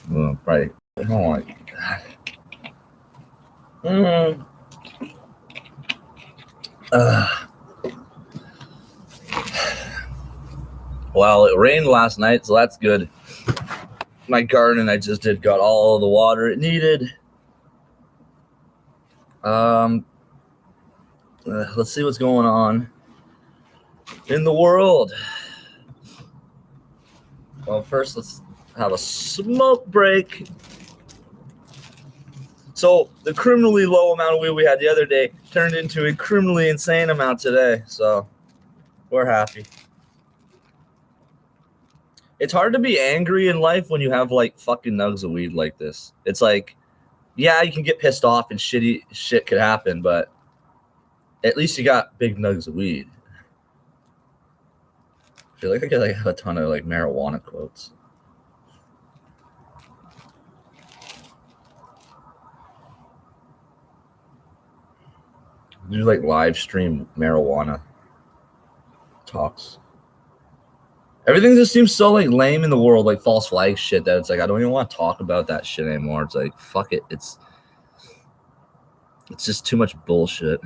Right. Oh my God. Well, it rained last night, so that's good. My garden I just did got all the water it needed. Let's see what's going on in the world. Well, first let's have a smoke break. So the criminally low amount of weed we had the other day turned into a criminally insane amount today. So we're happy. It's hard to be angry in life when you have like fucking nugs of weed like this. It's like, yeah, you can get pissed off and shitty shit could happen, but at least you got big nugs of weed. I feel like I get like a ton of like marijuana quotes. Do like live stream marijuana talks. Everything just seems so like lame in the world, like false flag shit, that it's like I don't even want to talk about that shit anymore. It's like fuck it. It's just too much bullshit.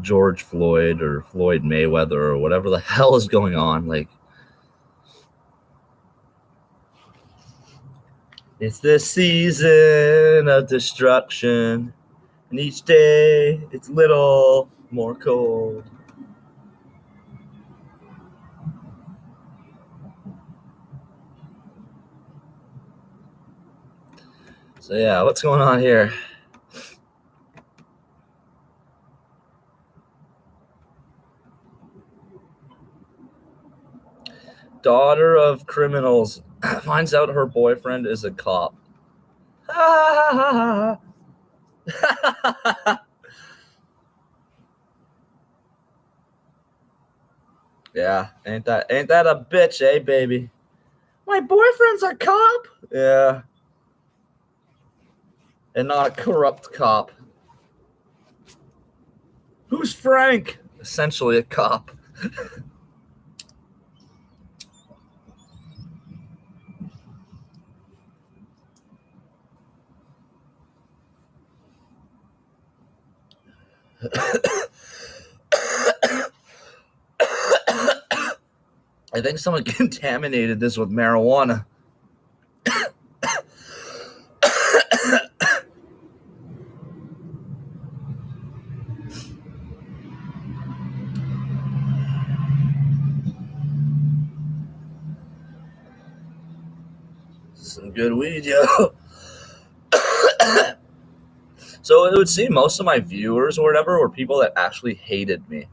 George Floyd or Floyd Mayweather or whatever the hell is going on, like it's the season of destruction, and each day it's a little more cold. So yeah, what's going on here? Daughter of criminals finds out her boyfriend is a cop. Yeah, ain't that a bitch, eh, baby? My boyfriend's a cop? Yeah. And not a corrupt cop. Who's Frank? Essentially a cop. I think someone contaminated this with marijuana. Some good weed, yo. So it would seem most of my viewers or whatever were people that actually hated me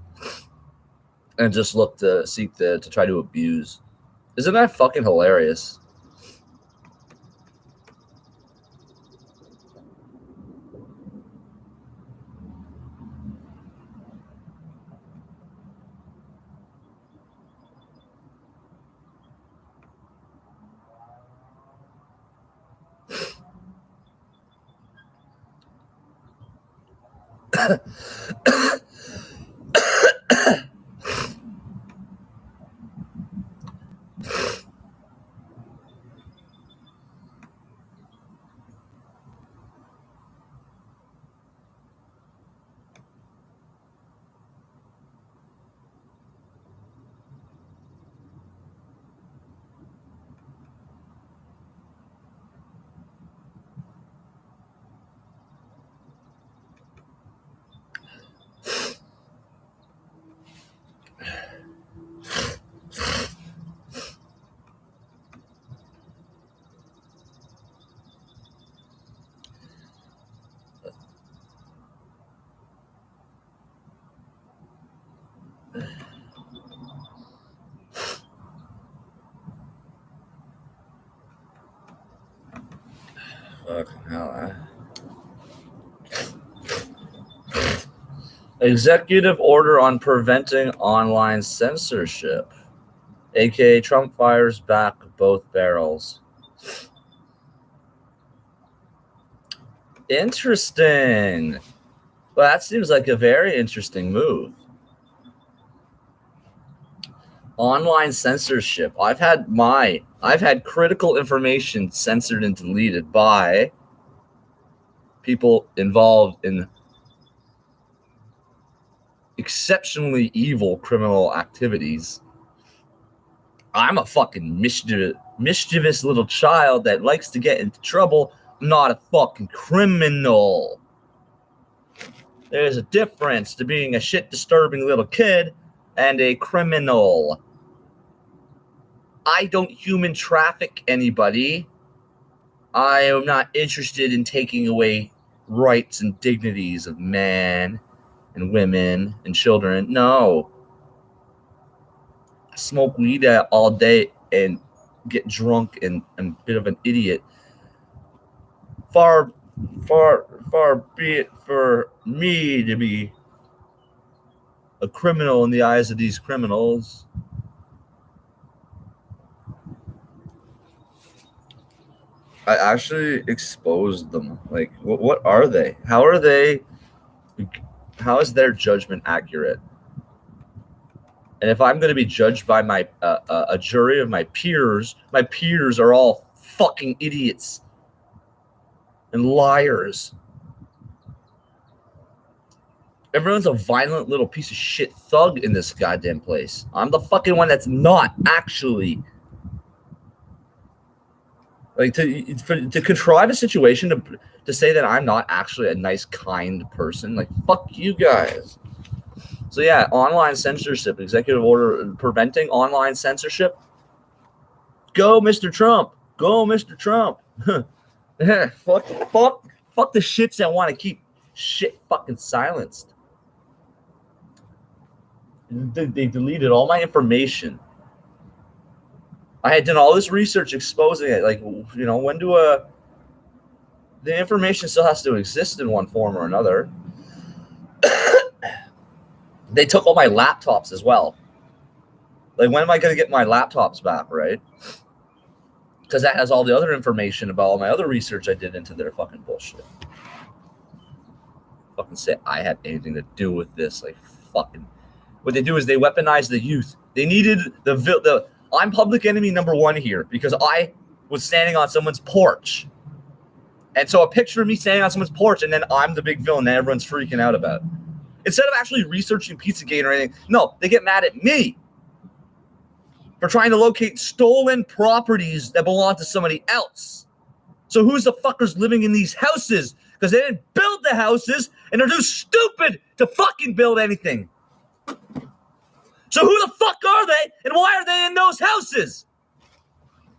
and just looked to seek to try to abuse. Isn't that fucking hilarious? Fucking hell, Executive order on preventing online censorship. AKA Trump fires back both barrels. Interesting. Well, that seems like a very interesting move. Online censorship. I've had critical information censored and deleted by people involved in exceptionally evil criminal activities. I'm a fucking mischievous little child that likes to get into trouble. I'm not a fucking criminal. There's a difference to being a shit disturbing little kid and a criminal. I don't human traffic anybody. I am not interested in taking away rights and dignities of men and women and children. No. I smoke weed all day and get drunk and I'm a bit of an idiot. Far be it for me to be a criminal in the eyes of these criminals. I actually exposed them. Like, what are they? How are they? How is their judgment accurate? And if I'm going to be judged by a jury of my peers are all fucking idiots and liars. Everyone's a violent little piece of shit thug in this goddamn place. I'm the fucking one that's not actually. Like, to contrive a situation to say that I'm not actually a nice, kind person, like, fuck you guys. So yeah, online censorship, executive order preventing online censorship. Go, Mr. Trump. Go, Mr. Trump. fuck the shits that want to keep shit fucking silenced. They deleted all my information. I had done all this research exposing it. Like, you know, the information still has to exist in one form or another. They took all my laptops as well. Like, when am I going to get my laptops back, right? Because that has all the other information about all my other research I did into their fucking bullshit. Fucking say I had anything to do with this. Like, fucking. What they do is they weaponize the youth. They needed the I'm public enemy number one here because I was standing on someone's porch. And so a picture of me standing on someone's porch and then I'm the big villain that everyone's freaking out about. Instead of actually researching Pizzagate or anything, no, they get mad at me for trying to locate stolen properties that belong to somebody else. So who's the fuckers living in these houses? Because they didn't build the houses and they're too stupid to fucking build anything. So who the fuck are they and why are they in those houses?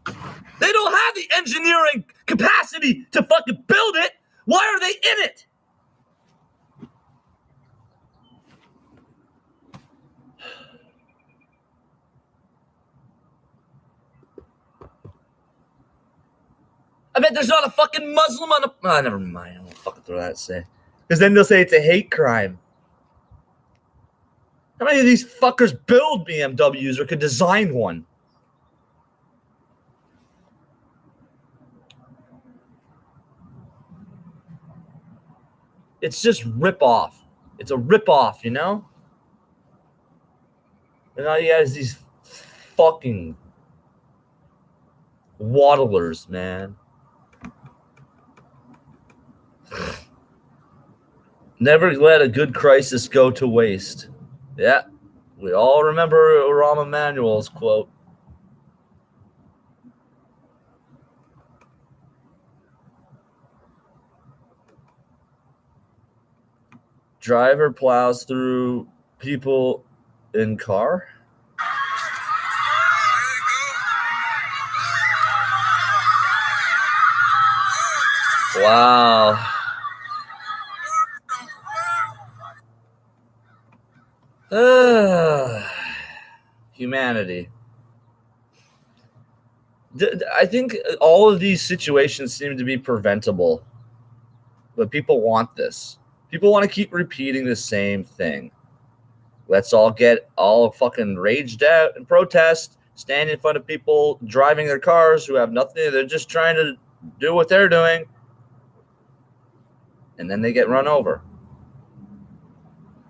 They don't have the engineering capacity to fucking build it. Why are they in it? I bet there's not a fucking Muslim on the... Oh, never mind. I won't fucking throw that say. Because then they'll say it's a hate crime. How many of these fuckers build BMWs or could design one? It's just rip-off. It's a rip-off, you know? And all you got is these fucking waddlers, man. Never let a good crisis go to waste. Yeah, we all remember Rahm Emanuel's quote. Driver plows through people in car. Wow. Humanity. I think all of these situations seem to be preventable, but people want this. People want to keep repeating the same thing. Let's all get all fucking raged out and protest, stand in front of people driving their cars who have nothing. They're just trying to do what they're doing. And then they get run over.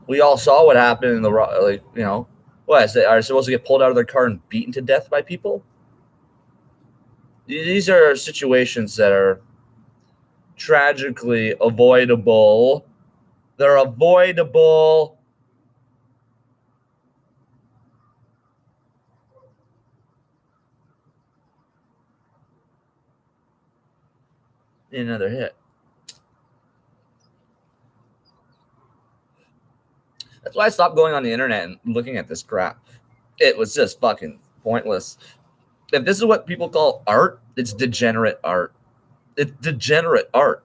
We all saw what happened in the, like, you know, What, is they are supposed to get pulled out of their car and beaten to death by people? These are situations that are tragically avoidable. They're avoidable. Another hit. That's why I stopped going on the internet and looking at this crap. It was just fucking pointless. If this is what people call art, it's degenerate art. It's degenerate art.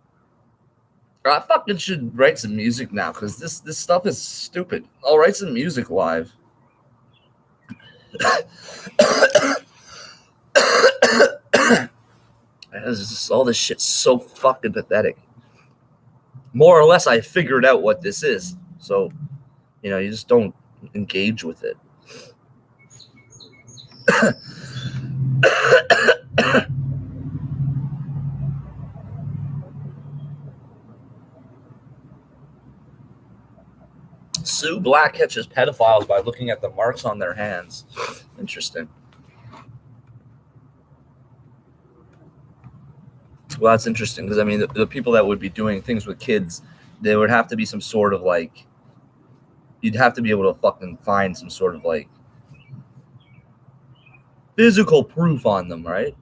I fucking should write some music now because this stuff is stupid. I'll write some music live. All this shit's so fucking pathetic. More or less, I figured out what this is. So, you just don't engage with it. Sue Black catches pedophiles by looking at the marks on their hands. Interesting. Well, that's interesting because, I mean, the people that would be doing things with kids, there would have to be some sort of, like, you'd have to be able to fucking find some sort of, like, physical proof on them, right?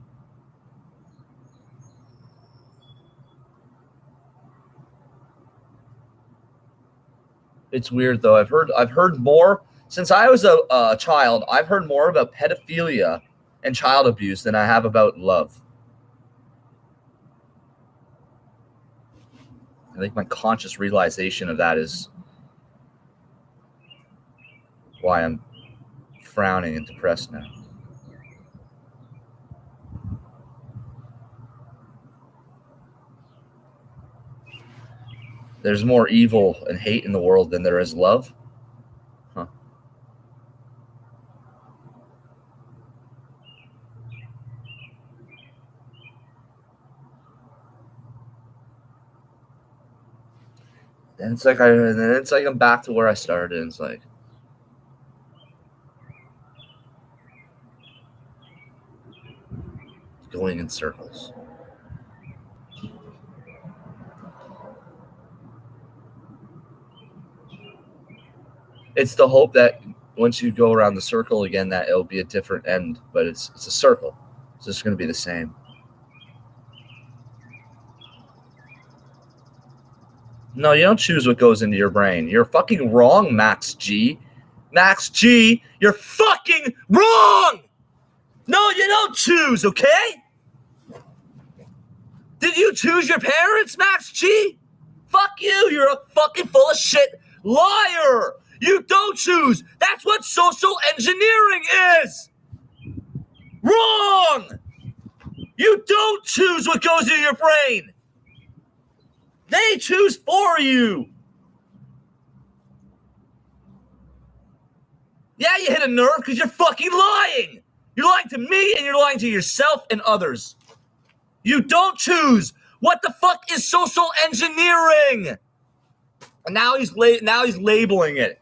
It's weird, though. I've heard more since I was a child. I've heard more about pedophilia and child abuse than I have about love. I think my conscious realization of that is why I'm frowning and depressed now. There's more evil and hate in the world than there is love. Huh. And it's like I'm back to where I started. And it's like going in circles. It's the hope that once you go around the circle again, that it'll be a different end, but it's a circle. It's just going to be the same. No, you don't choose what goes into your brain. You're fucking wrong, Max G. Max G, you're fucking wrong! No, you don't choose, okay? Did you choose your parents, Max G? Fuck you, you're a fucking full of shit liar! You don't choose! That's what social engineering is! Wrong! You don't choose what goes into your brain! They choose for you! Yeah, you hit a nerve because you're fucking lying! You're lying to me and you're lying to yourself and others. You don't choose! What the fuck is social engineering? And now he's labeling it.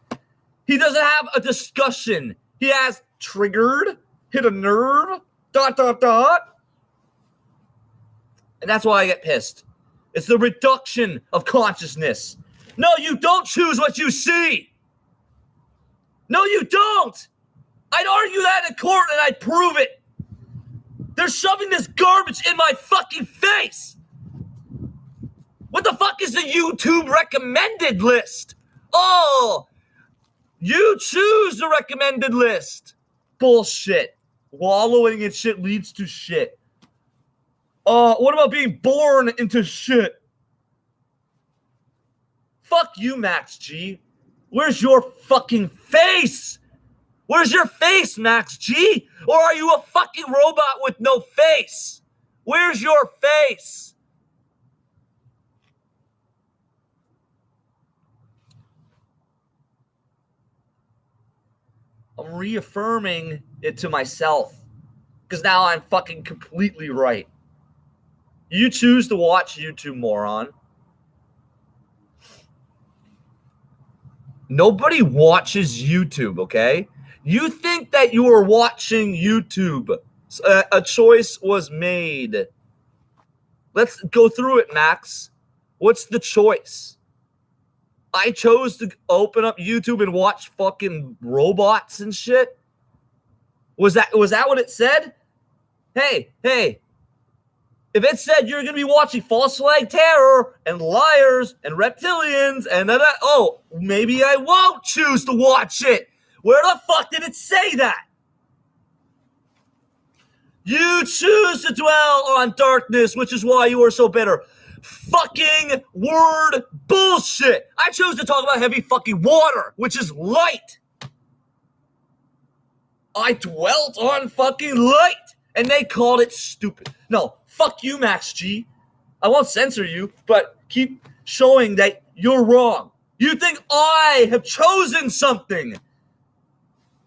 He doesn't have a discussion. He has triggered, hit a nerve, ... And that's why I get pissed. It's the reduction of consciousness. No, you don't choose what you see. No, you don't. I'd argue that in court and I'd prove it. They're shoving this garbage in my fucking face. What the fuck is the YouTube recommended list? Oh, you choose the recommended list. Bullshit. Wallowing in shit leads to shit. What about being born into shit? Fuck you, Max G. Where's your fucking face? Where's your face, Max G? Or are you a fucking robot with no face? Where's your face? I'm reaffirming it to myself because now I'm fucking completely right. You choose to watch YouTube, moron. Nobody watches YouTube, okay? You think that you are watching YouTube. A choice was made. Let's go through it, Max. What's the choice? I chose to open up YouTube and watch fucking robots and shit. Was that what it said? Hey. If it said you're going to be watching false flag terror and liars and reptilians and maybe I won't choose to watch it. Where the fuck did it say that? You choose to dwell on darkness, which is why you are so bitter. Fucking word bullshit. I chose to talk about heavy fucking water, which is light. I dwelt on fucking light, and they called it stupid. No, fuck you, Max G. I won't censor you, but keep showing that you're wrong. You think I have chosen something.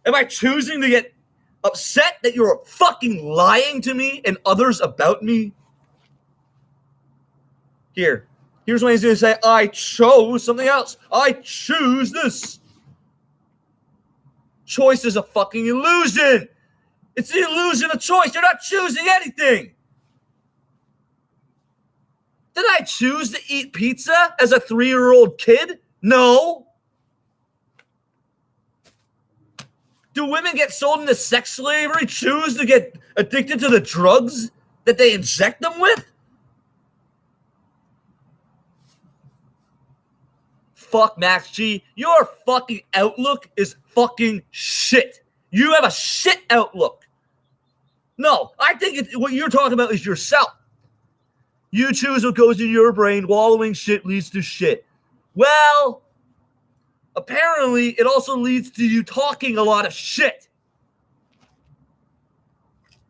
Am I choosing to get upset that you're fucking lying to me and others about me? Here's when he's going to say, I chose something else. I choose this. Choice is a fucking illusion. It's the illusion of choice. You're not choosing anything. Did I choose to eat pizza as a 3-year-old kid? No. Do women get sold into sex slavery choose to get addicted to the drugs that they inject them with? Fuck, Max G. Your fucking outlook is fucking shit. You have a shit outlook. No, I think what you're talking about is yourself. You choose what goes in your brain. Wallowing shit leads to shit. Well, apparently it also leads to you talking a lot of shit.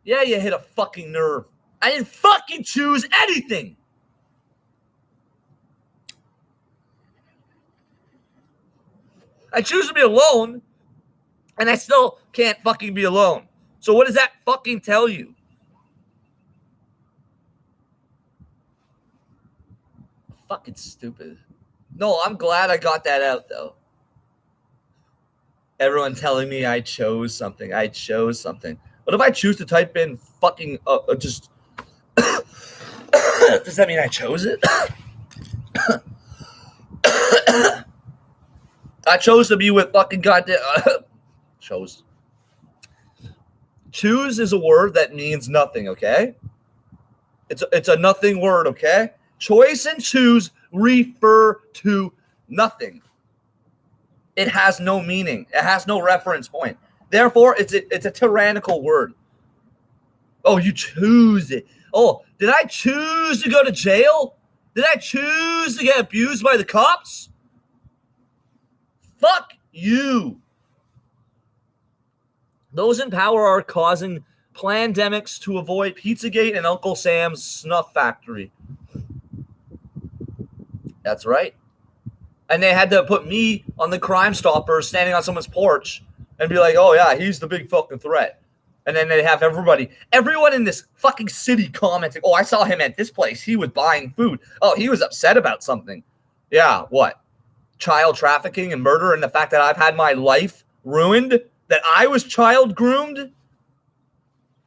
Yeah, you hit a fucking nerve. I didn't fucking choose anything. I choose to be alone, and I still can't fucking be alone. So what does that fucking tell you? Fucking stupid. No, I'm glad I got that out, though. Everyone telling me I chose something. I chose something. What if I choose to type in fucking just... Does that mean I chose it? I chose to be with fucking goddamn... chose. Choose is a word that means nothing, okay? It's a nothing word, okay? Choice and choose refer to nothing. It has no meaning. It has no reference point. Therefore, it's a tyrannical word. Oh, you choose it. Oh, did I choose to go to jail? Did I choose to get abused by the cops? Fuck you. Those in power are causing pandemics to avoid Pizzagate and Uncle Sam's snuff factory. That's right. And they had to put me on the Crime Stopper standing on someone's porch and be like, oh, yeah, he's the big fucking threat. And then they have everyone in this fucking city commenting, oh, I saw him at this place. He was buying food. Oh, he was upset about something. Yeah, what? Child trafficking and murder and the fact that I've had my life ruined? That I was child groomed?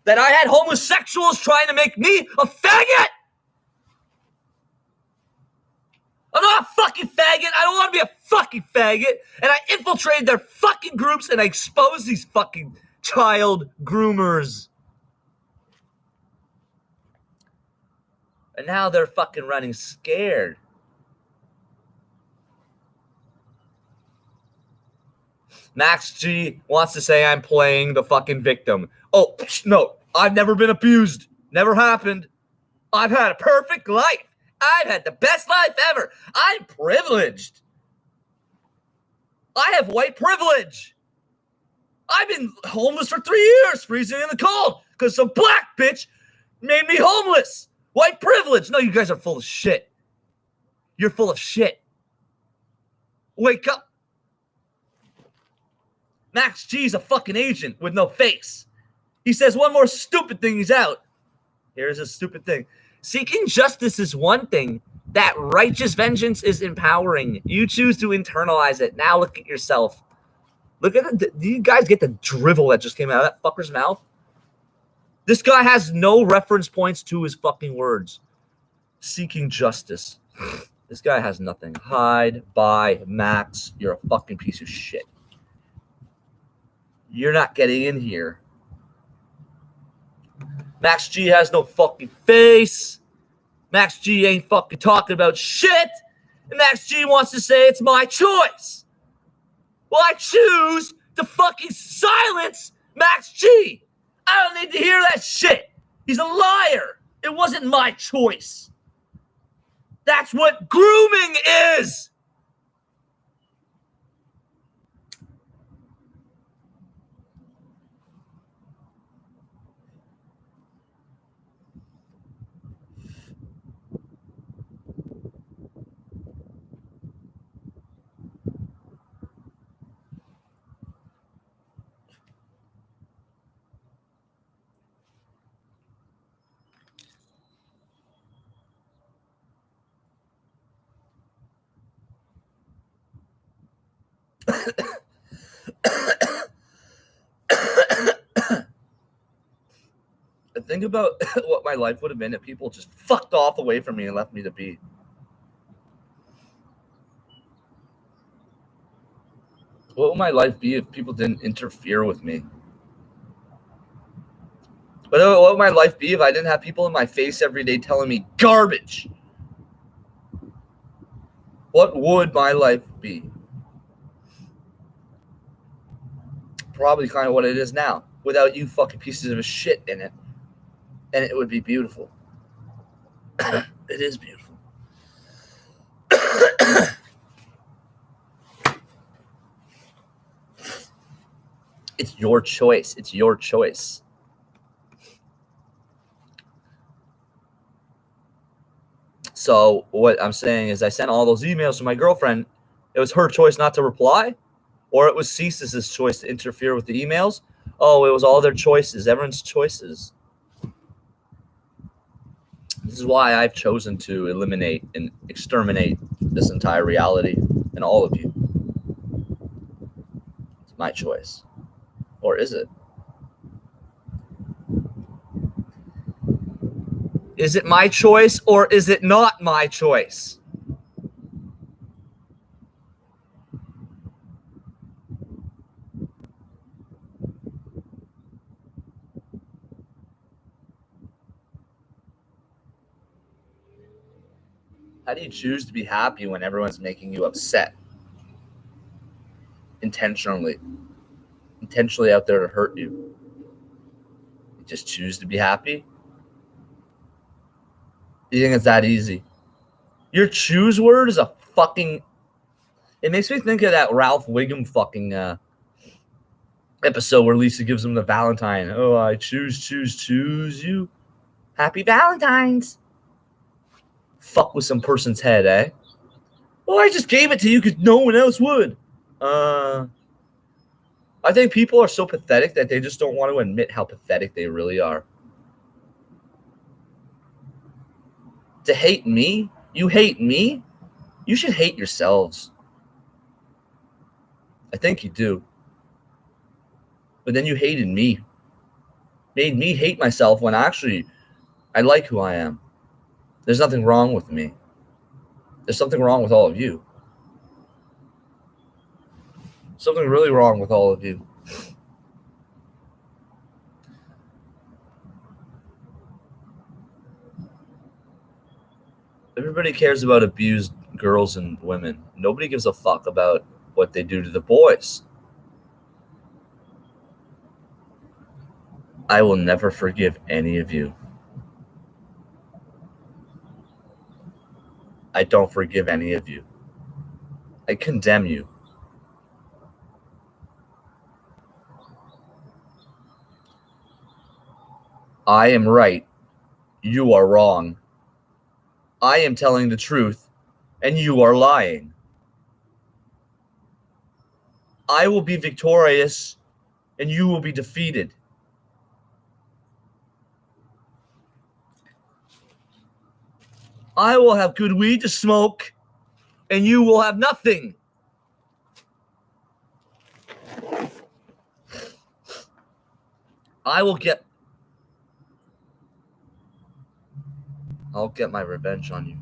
That I had homosexuals trying to make me a faggot? I'm not a fucking faggot. I don't want to be a fucking faggot. And I infiltrated their fucking groups and I exposed these fucking child groomers. And now they're fucking running scared. Max G wants to say I'm playing the fucking victim. Oh, no. I've never been abused. Never happened. I've had a perfect life. I've had the best life ever. I'm privileged. I have white privilege. I've been homeless for 3 years, freezing in the cold, because some black bitch made me homeless. White privilege. No, you guys are full of shit. You're full of shit. Wake up. Max G's a fucking agent with no face. He says one more stupid thing, he's out. Here's a stupid thing. Seeking justice is one thing. That righteous vengeance is empowering. You choose to internalize it. Now look at yourself. Look at it. Do you guys get the drivel that just came out of that fucker's mouth? This guy has no reference points to his fucking words. Seeking justice. This guy has nothing. Hide, buy, Max. You're a fucking piece of shit. You're not getting in here. Max G has no fucking face. Max G ain't fucking talking about shit. And Max G wants to say it's my choice. Well, I choose to fucking silence Max G. I don't need to hear that shit. He's a liar. It wasn't my choice. That's what grooming is. Think about what my life would have been if people just fucked off away from me and left me to be. What would my life be if people didn't interfere with me? What would my life be if I didn't have people in my face every day telling me garbage? What would my life be? Probably kind of what it is now, without you fucking pieces of shit in it. And it would be beautiful. It is beautiful. It's your choice. It's your choice. So what I'm saying is I sent all those emails to my girlfriend. It was her choice not to reply, or it was Cease's choice to interfere with the emails. Oh, it was all their choices, everyone's choices. This is why I've chosen to eliminate and exterminate this entire reality and all of you. It's my choice. Or is it? Is it my choice or is it not my choice? How do you choose to be happy when everyone's making you upset? Intentionally out there to hurt you. You just choose to be happy? You think it's that easy? Your choose word is a fucking... It makes me think of that Ralph Wiggum fucking episode where Lisa gives him the Valentine. Oh, I choose you. Happy Valentine's. Fuck with some person's head, eh? Well, I just gave it to you because no one else would. I think people are so pathetic that they just don't want to admit how pathetic they really are. To hate me? You hate me? You should hate yourselves. I think you do. But then you hated me. Made me hate myself when actually I like who I am. There's nothing wrong with me. There's something wrong with all of you. Something really wrong with all of you. Everybody cares about abused girls and women. Nobody gives a fuck about what they do to the boys. I will never forgive any of you. I don't forgive any of you. I condemn you. I am right. You are wrong. I am telling the truth, and you are lying. I will be victorious, and you will be defeated. I will have good weed to smoke, and you will have nothing. I'll get my revenge on you.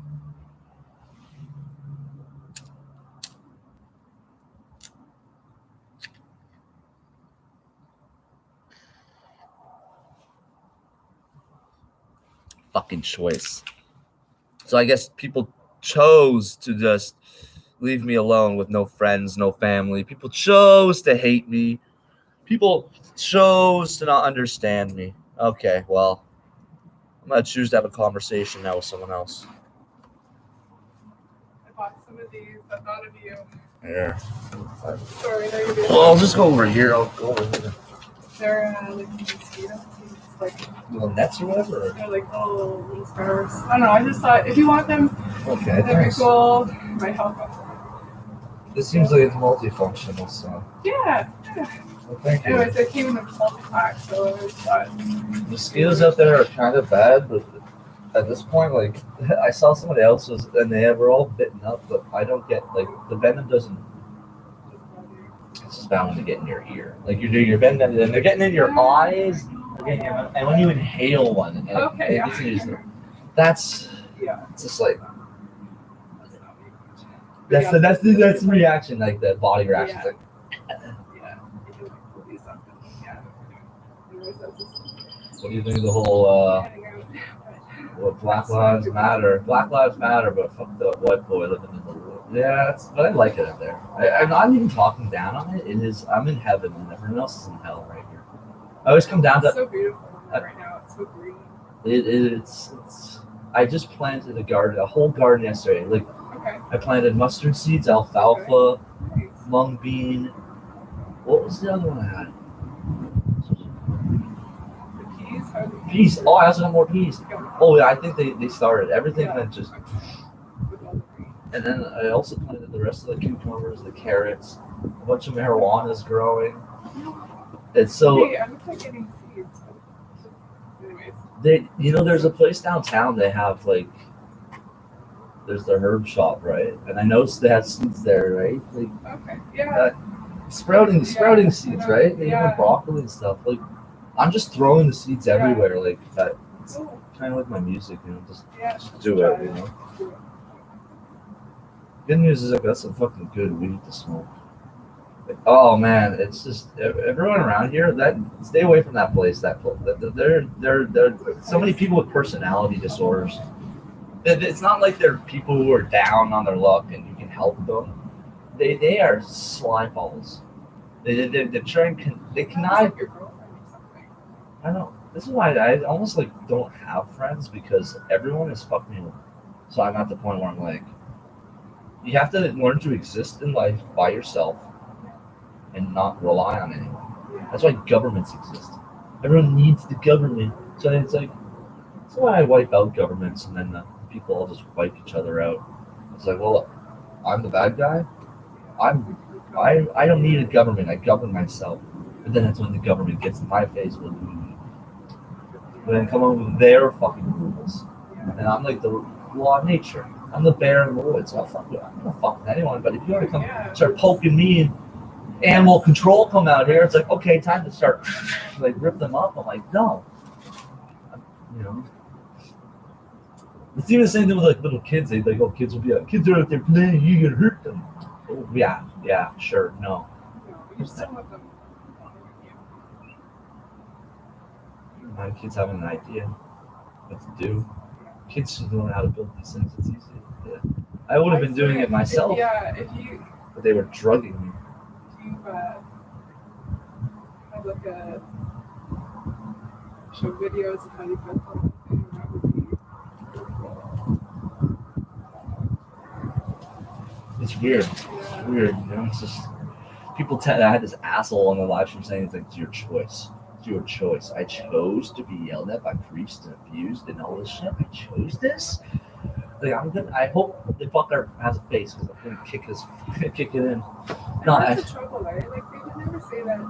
Fucking choice. So I guess people chose to just leave me alone with no friends, no family. People chose to hate me. People chose to not understand me. Okay, well, I'm gonna choose to have a conversation now with someone else. I bought some of these. I thought of you. Yeah. Sorry, they're gonna be. Well, I'll just go over here. I'll go over here. They're like mosquito. Like Little nets or whatever. they're like little scarves. I don't know. I just thought if you want them, Okay, that'd be thanks. cool. Might help. This seems like it's multifunctional, so. Yeah. Well, thank you. Anyways, they came in a multi-pack, so I just thought. Mosquitoes out there are kind of bad, but at this point, like, I saw somebody else's and they were all bitten up, but I don't get, like, the venom doesn't, it's just bound to get in your ear. Like, you're doing your venom, and they're getting in your eyes, and when you inhale one, and Okay, it gets in your, that's, Yeah. it's just like, That's not me much. that's the reaction, like, the body reaction. Yeah. Like, Yeah. You can like do something. Yeah. Anyways, that's just what do you think of the whole, heading out. well, Black Lives Matter. Black Lives Matter, but fuck the white boy living in the world. Yeah, but I like it out there. I'm not even talking down on it. It is. I'm in heaven, and everyone else is in hell right here. I always come down It's to so beautiful right now. It's so green. it's. I just planted a whole garden yesterday. Like Okay. I planted mustard seeds, alfalfa, Nice. mung bean. What was the other one I had? The peas. How are the Peas. Oh, I also got more peas. going? Oh yeah, I think they started everything Yeah. that just. With all the green. And then I also planted the rest of the cucumbers, the carrots, a bunch of marijuana's growing. It's so Hey, I'm just like getting seeds. Anyways. there's a place downtown they have like there's the herb shop, right? And I noticed they have seeds there, right? Like Okay. Yeah. sprouting Yeah. seeds, right? They Yeah. have broccoli and stuff. Like I'm just throwing the seeds Yeah. everywhere, like that. It's Cool. kind of like my music, just Yeah. do it, you know. Do it. Good news is I got some fucking good weed to smoke. Oh man, it's just everyone around here. That stay away from that place. They're so many people with personality disorders. It's not like they're people who are down on their luck and you can help them. They are slime balls. They're trying. They Sounds cannot. like your girlfriend or something. I know. This is why I almost like don't have friends because everyone is fucking me. So I'm at the point where I'm like, you have to learn to exist in life by yourself and not rely on anyone. Yeah. That's why governments exist. Everyone needs the government. So it's like, that's why I wipe out governments and then the people all just wipe each other out. It's like, well, I'm the bad guy. I don't need a government. I govern myself. But then that's when the government gets in my face with then come up with their fucking rules. And I'm like the law of nature. I'm the bear in the woods. I'm not fuck with anyone. But if you want to come start poking me and animal control come out here, it's like, okay, time to start like rip them up. I'm like, no. You know. It's even the same thing with like little kids. They like, oh, kids will be out. Kids are out there playing. You can hurt them. Oh, yeah, sure, no. You still have them. My kids have an idea what to do. Kids should learn how to build these things. It's easy. Yeah. I would have been doing it myself, Yeah, if you but they were drugging me. have like a show videos of how you build something, that would be It's weird. It's weird. You know, it's just people. I had this asshole on the live stream saying it's like it's your choice. It's your choice. I chose to be yelled at by priests and abused and all this shit. I chose this. Like I hope the fucker has a face because I'm gonna kick it in. No, that's the trouble, right? Like they would never say that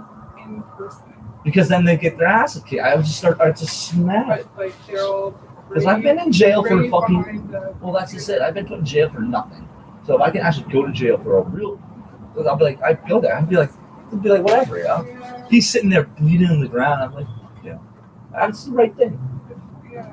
in person. Because then they get their asses kicked. I just snap. But like they'll Because I've been in jail for bring you fucking. behind the- Well, that's just it. I've been put in jail for nothing. So if I can actually go to jail for a real, I'll be like, I'd go there. I'd be like, whatever, yeah. Yeah. He's sitting there bleeding on the ground. I'm like, yeah. That's the right thing. Yeah.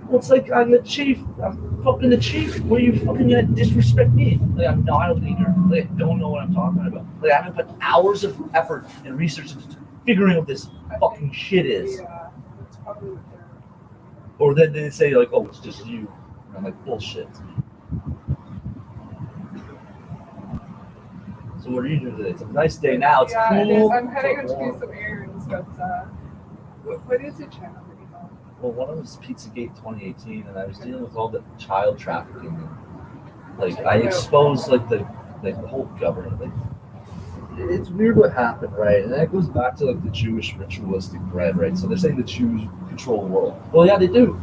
Well, it's like I'm the chief. I'm fucking the chief. Where you fucking gonna disrespect me? Like I'm not a leader. Like I don't know what I'm talking about. Like I haven't put hours of effort and research into figuring out what this fucking shit is. Yeah, that's probably what they're. Or then they say like, oh, it's just you. And I'm like, bullshit. So what are you doing today? It's a nice day now. It's Yeah, cool. it is. I'm heading It's out to do warm. some errands, but what is your channel that you know? Well, one of them was Pizzagate 2018, and I was dealing with all the child trafficking. Like I exposed like the whole government. Like it's weird what happened, right? And that goes back to like the Jewish ritualistic bread, right? So they're saying the Jews control the world. Well, yeah, they do.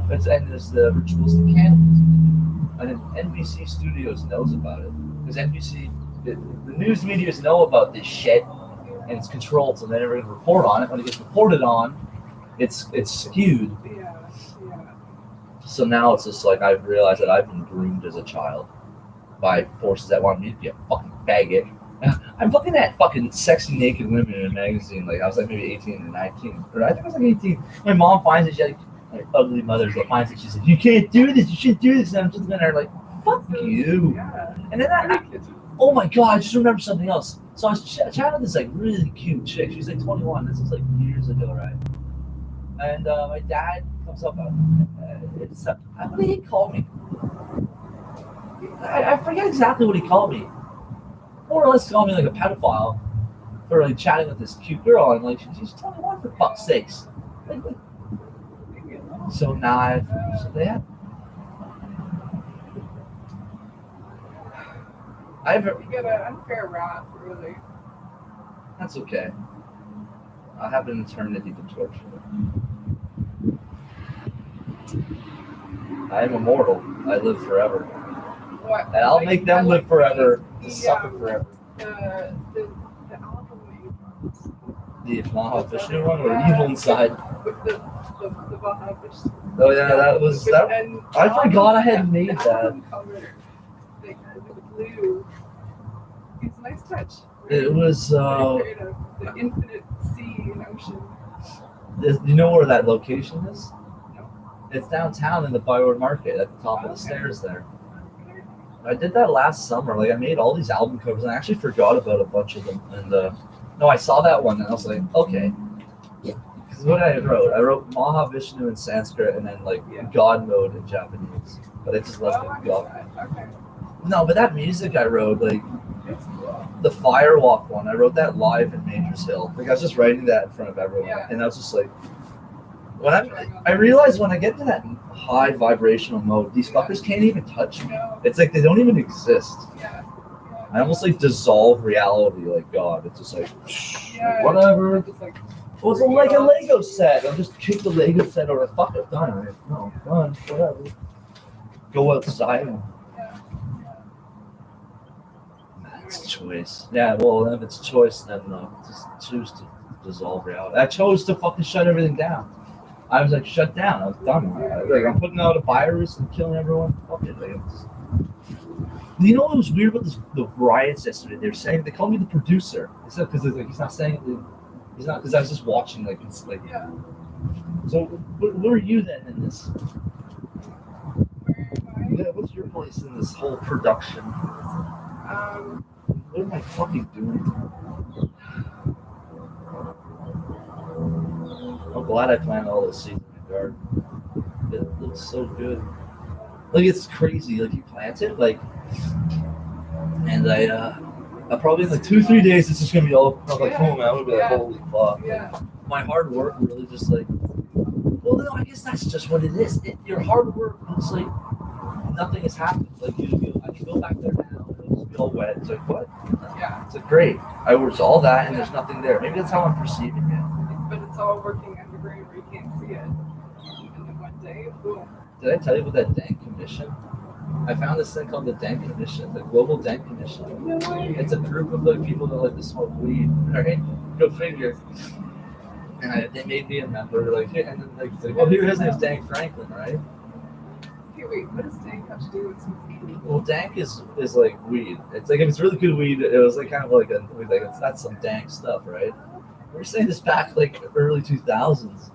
And there's the ritualistic cannibalism, and then NBC Studios knows about it because NBC, the news medias know about this shit, and it's controlled, so they never gonna report on it. When it gets reported on, it's skewed. Yeah, yeah. So now it's just like I've realized that I've been groomed as a child by forces that want me to be a fucking faggot. I'm looking at fucking sexy naked women in a magazine. Like I was like maybe 18 or 19, or I think I was like 18. My mom finds it. She had like ugly mothers that finds it. She's like, "You can't do this. You shouldn't do this." And I'm just looking at her like, "Fuck you." Yeah. And then oh my god, I just remembered something else. So I was chatting with this like really cute chick. She's like 21. This was like years ago, right? And my dad comes up. What did he call me? I forget exactly what he called me. More or less called me like a pedophile for like chatting with this cute girl. And like she's 21 for fuck's sakes. Like, so now You get an unfair rap, really. That's okay. I have an eternity to torture. I am immortal. I live forever. What? And I'll make them live forever to the, suffer forever. The album that you brought. The Mahavishnu one or Evil Inside? With the Mahavishnu. Oh yeah, that was that. And I forgot I had made the that. album cover, like the blue. It's a nice touch. It was. Very creative. The infinite sea and ocean. You know where that location is? No. It's downtown in the Byward Market at the top of the Okay. stairs there. I did that last summer. Like I made all these album covers, and I actually forgot about a bunch of them. And no, I saw that one, and I was like, okay. Because what I wrote Mahavishnu in Sanskrit, and then like God mode in Japanese. But I just left it God. Okay. No, but that music I wrote, like It's cool. the Firewalk one, I wrote that live in Majors Hill. Like I was just writing that in front of everyone, Yeah. and I was just like, I realized when I get to that high vibrational mode, these fuckers can't even touch me. No. It's like they don't even exist. Yeah. I almost like dissolve reality, like God. It's just like Yeah. whatever. Just like. Well, it's like a Lego set. I'll just kick the Lego set over. Fuck it, done. Right? No, done. Whatever. Go outside. And... It's a choice. Yeah, well, if it's choice, then just choose to dissolve reality. I chose to fucking shut everything down. I was like shut down. I was done. Like I'm putting out a virus and killing everyone. Fuck it. Like, you know what was weird about the riots yesterday? They were saying they called me the producer. It's not because like he's not saying he's not because I was just watching like it's like. Yeah. So where are you then in this? Where am Yeah, what's your place in this whole production? I? What am I fucking doing? I'm glad I planted all those seeds in my garden. It looks so good. Like it's crazy. Like you plant it, like, and I probably in like 2-3 days it's just gonna be all. I'm like, oh man, I'm gonna be like, holy fuck. Yeah. My hard work really just like. Well, no, I guess that's just what it is. Your hard work looks like nothing has happened. Like I can go back there now. It'll just be all wet. It's like what? Yeah. It's like great. I was all that, and there's nothing there. Maybe that's how I'm perceiving it. But it's all working underground where you can't see it. And then one day, boom. Did I tell you about that Dank Commission? I found this thing called the Dank Commission, the Global Dank Commission. No way. It's a group of like people that like to smoke weed. Right? Go figure. And they made me a member. Like, and then like, it's like, well, here his name's Dank Franklin, right? Okay, wait. What does dank have to do with smoking? Well, dank is like weed. It's like if it's really good weed, it was like kind of like it's not some dank stuff, right? We're saying this back like early 2000s.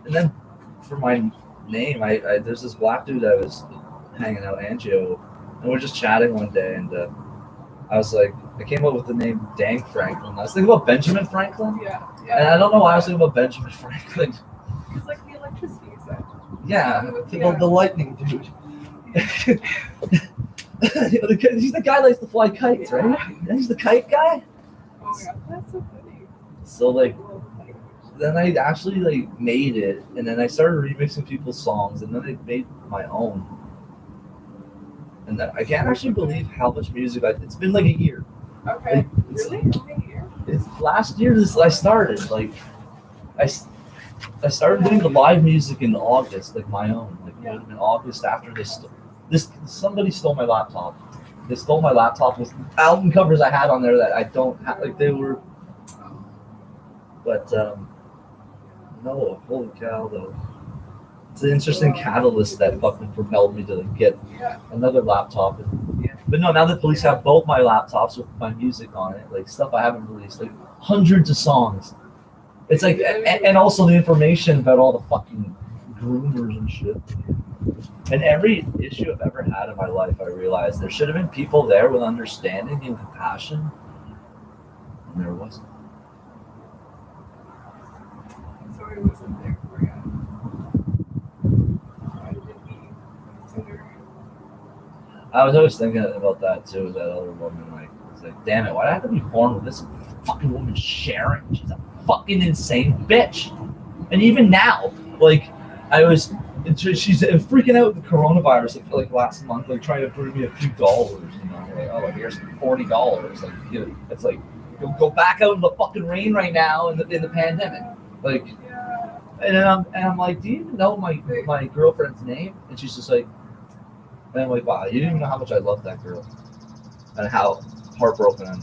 And then for my name, I there's this black dude I was hanging out, Angio, and we're just chatting one day, and I was like, I came up with the name Dank Franklin. I was thinking about Benjamin Franklin, Yeah. and I don't know why I was thinking about Benjamin Franklin. It's like the electricity you said. Yeah, The lightning dude. he's the guy that likes to fly kites, right? He's the kite guy. Oh yeah, that's so funny. So like, then I actually like made it, and then I started remixing people's songs, and then I made my own. And then I can't actually believe how much music it's been like a year. Okay. Really? Only a year? It's last year I started like I started doing the live music in August, like my own. Like it would have been August after this somebody stole my laptop. They stole my laptop with album covers I had on there that I don't have, like they were. But no, holy cow though. It's an interesting catalyst that fucking propelled me to like, get Yeah. another laptop. Yeah. But no, now the police have both my laptops with my music on it, like stuff I haven't released, like hundreds of songs. It's like, and also the information about all the fucking groomers and shit. And every issue I've ever had in my life, I realized there should have been people there with understanding and compassion, and there wasn't. So I wasn't there for you. Why did he consider? I was always thinking about that too. That other woman, like, was like, damn it, why did I have to be born with this fucking woman Sharon? She's a fucking insane bitch. And even now, like, she's freaking out with the coronavirus. I feel like last month, like trying to bring me a few dollars. You know, like, oh, here's $40. Like, you know, it's like, go back out in the fucking rain right now in the pandemic. Like, Yeah. and I'm like, do you even know my girlfriend's name? And she's just like, and I'm like, wow, you didn't even know how much I love that girl, and how heartbroken I am.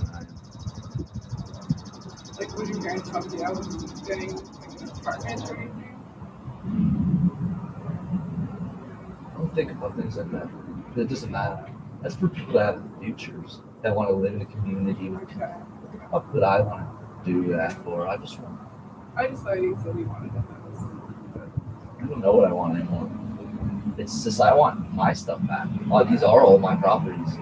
Like, would your parents help you out with getting like, an apartment or anything? I don't think about things like that. It doesn't matter. That's for people that have futures, that want to live in a community. Okay. What the fuck would I want to do that for? I just want. I just thought you said you wanted a house. I don't know what I want anymore. It's just I want my stuff back. Oh, these are all my properties.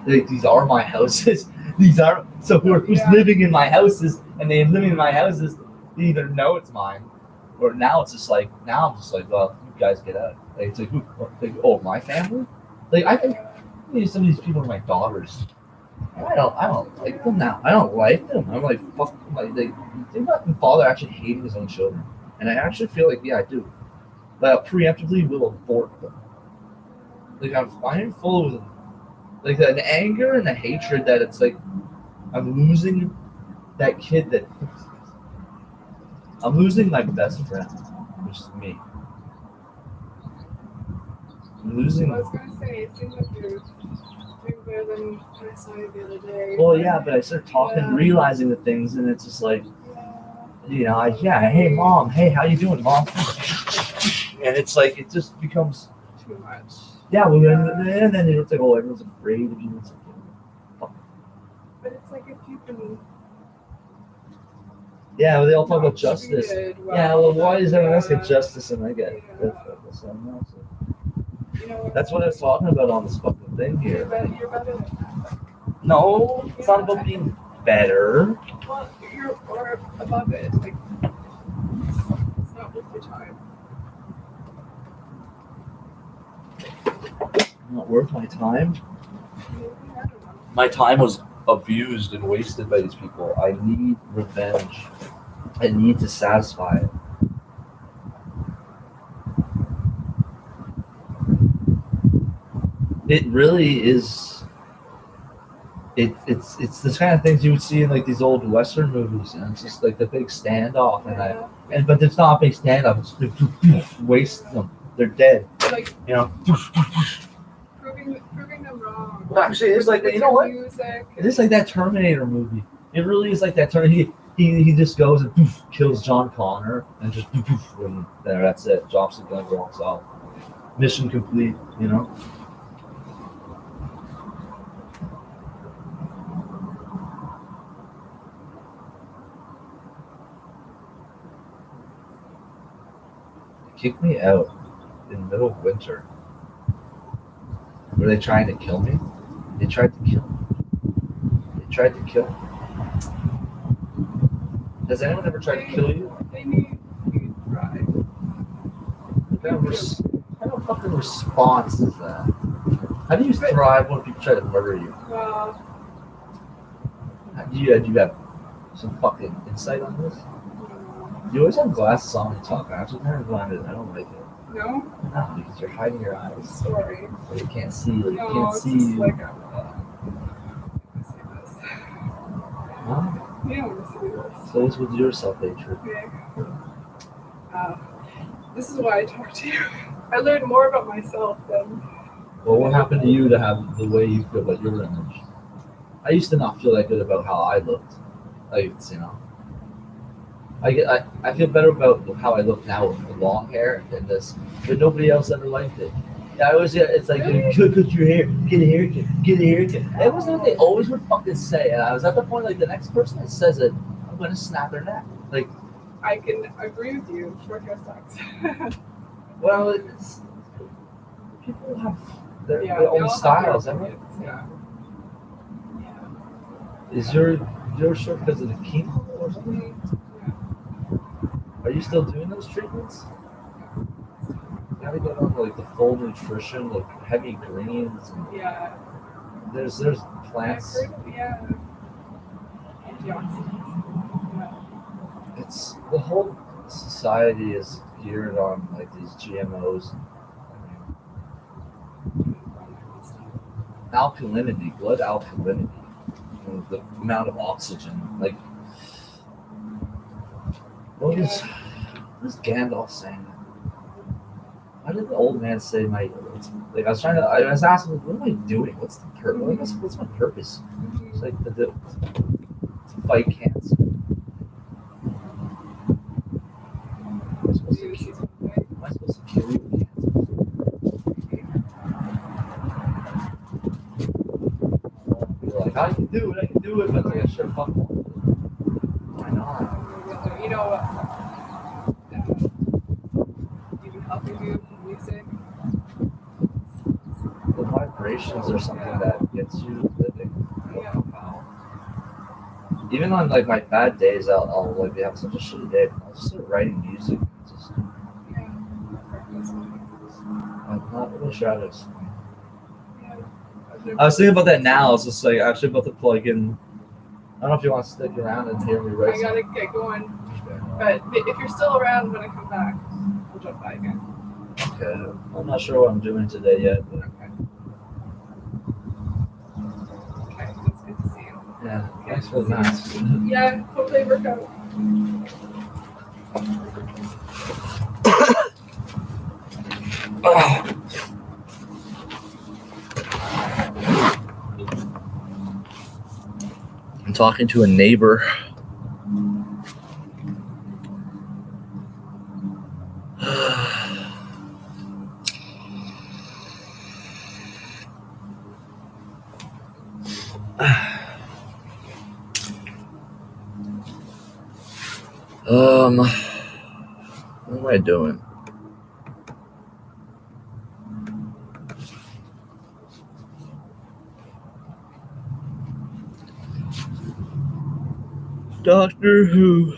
These are my houses. These are who's Yeah. living in my houses, and they living in my houses. They either know it's mine, or now it's just like I'm just like, well, you guys get out. Like, it's like, oh, my family. Like I think some of these people are my daughters. I don't like them now. I don't like them. I'm like, fuck. Like they let the father actually hating his own children, and I actually feel like, yeah, I do. Like I preemptively will abort them. Like I'm full of like an anger and a hatred that it's like I'm losing that kid that I'm losing my best friend, which is me. I'm losing. I was gonna say, it seems like you're doing better than when I saw you the other day. Well, yeah, but I start talking, Yeah. realizing the things, and it's just like, Yeah. you know, hey mom, hey, how you doing, mom? And it's like it just becomes, Too much. yeah, well, and then it's like, oh, everyone's afraid of you. It's like, But it's like if you can. yeah, well, they all talk about justice. Treated Yeah, well, why does everyone else get yeah. justice and I get Yeah. this? I don't know. So You know, that's what I was talking about on this fucking thing you're here. better than that. No, it's not about being better. Well, you're or above it. Like, it's not worth your time. Not worth my time. Maybe, I don't know. My time was abused and wasted by these people. I need revenge. I need to satisfy it. It really is. It's the kind of things you would see in like these old Western movies, and it's just like the big standoff, but it's not a big standoff. It's just waste them. They're dead. Like, You know. proving them wrong. Well, actually, it's like, With you know your what? Music. It is like that Terminator movie. It really is like that Terminator. He just goes and poof, kills John Connor and just poof, poof, and there, that's it. Drops the gun, walks off. Mission complete. You know. Kick me out in the middle of winter. Were they trying to kill me? They tried to kill me. They tried to kill me. Has anyone ever tried to kill you? They need you to try. What kind of fucking response is that? How do you thrive when people try to murder you? Well, Do you have some fucking insight on this? You always have glasses on when you talk. I'm actually kind of blinded. I don't like it. no, No, because you're hiding your eyes. sorry. So you can't see. Like, you No, can't it's see. just like I'm see this. Huh? You don't want to see this. So what's with your self-hatred? Okay. This is why I talk to you. I learned more about myself than. Well, what happened to you to have the way you feel about your image? I used to not feel that good about how I looked. Like, you know. I feel better about how I look now with the long hair than this, but nobody else ever liked it. Yeah, it's like, Really? cut your hair, get a haircut, get a haircut. That was what they always would fucking say, and I was at the point like the next person that says it, I'm gonna snap their neck. Like, I can agree with you. Short hair sucks. well, it's, people have their Yeah, own they all have styles. their Everyone. opinions, yeah. Is your short because of the chemo or something? Are you still doing those treatments? You gotta get on like the full nutrition, like heavy greens. And Yeah. there's plants. Yeah. Antioxidants. Yeah. It's the whole society is geared on like these GMOs. Alkalinity, blood alkalinity, the amount of oxygen. Like, what is Gandalf saying? Why did the old man say my? Like I was asking, what am I doing? What's the purpose? What's my purpose? It's like to fight cancer. Am I supposed to kill you with cancer? Be like, I can do it, but like, I sure fuck won't. Why not? You know what? Even helping you with music. The vibrations are something that gets you living. Yeah. Even on like my bad days, I'll like be having such a shitty day, but I'll just start writing music. Just, Yeah. I'm not really sure how to explain. Yeah. I was thinking about that now. I was just like actually about to plug in. I don't know if you want to stick around and hear me write. I gotta get going. But if you're still around when I come back, I'll jump by again. Okay. I'm not sure what I'm doing today yet. But Okay, it's good to see you. yeah, thanks for the mask. Yeah, hopefully work out. I'm talking to a neighbor. What am I doing? Doctor Who.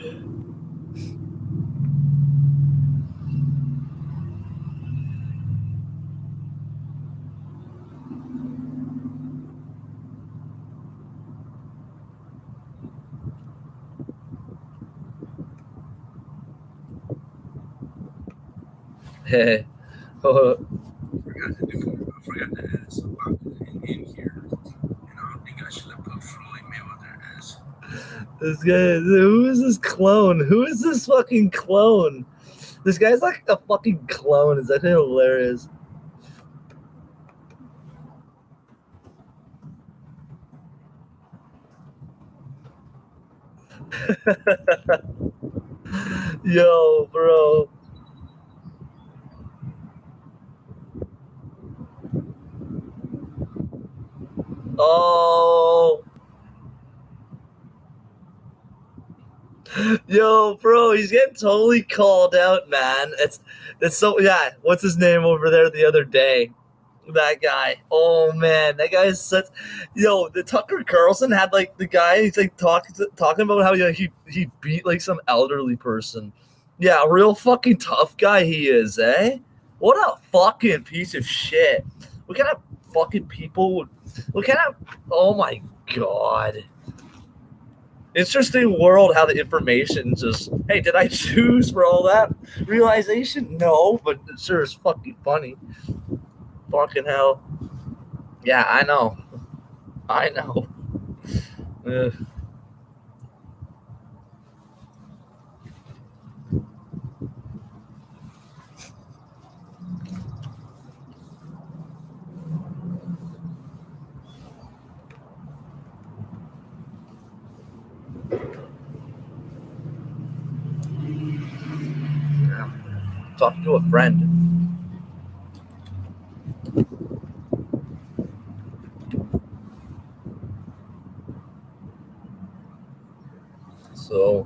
Hey. I forgot to add some in here. I think I should have put Floyd Mayweather as. This guy, who is this clone? Who is this fucking clone? This guy's like a fucking clone. Is that hilarious? Yo, bro. Oh. Yo, bro, he's getting totally called out, man. It's so yeah. What's his name over there the other day? That guy. Oh man, that guy is such. Yo, the Tucker Carlson had like the guy. He's like talking about how he beat like some elderly person. Yeah, a real fucking tough guy he is, eh? What a fucking piece of shit. What kind of fucking people would? What kind of? Oh my god. Interesting world how the information just, hey, did I choose for all that realization? No, but it sure is fucking funny. Fucking hell. Yeah, I know. I know. Ugh. Talking to a friend. So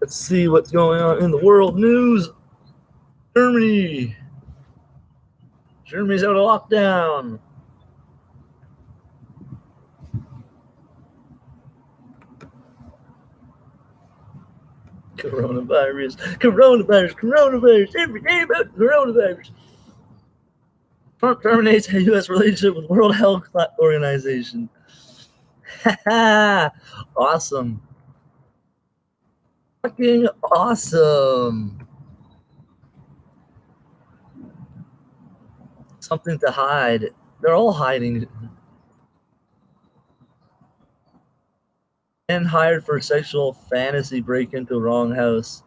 let's see what's going on in the world news. Germany's out of lockdown. Coronavirus. Every day about coronavirus. Trump terminates a U.S. relationship with World Health Organization. Awesome. Fucking awesome. Something to hide. They're all hiding. And hired for sexual fantasy break into wrong house.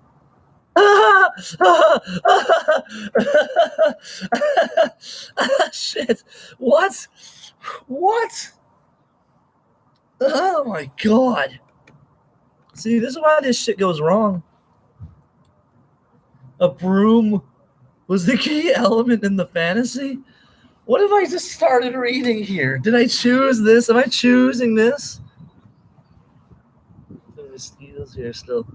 Shit. What? Oh my god. See, this is why this shit goes wrong. A broom was the key element in the fantasy? What if I just started reading here? Did I choose this? Am I choosing this? The mosquitoes here still.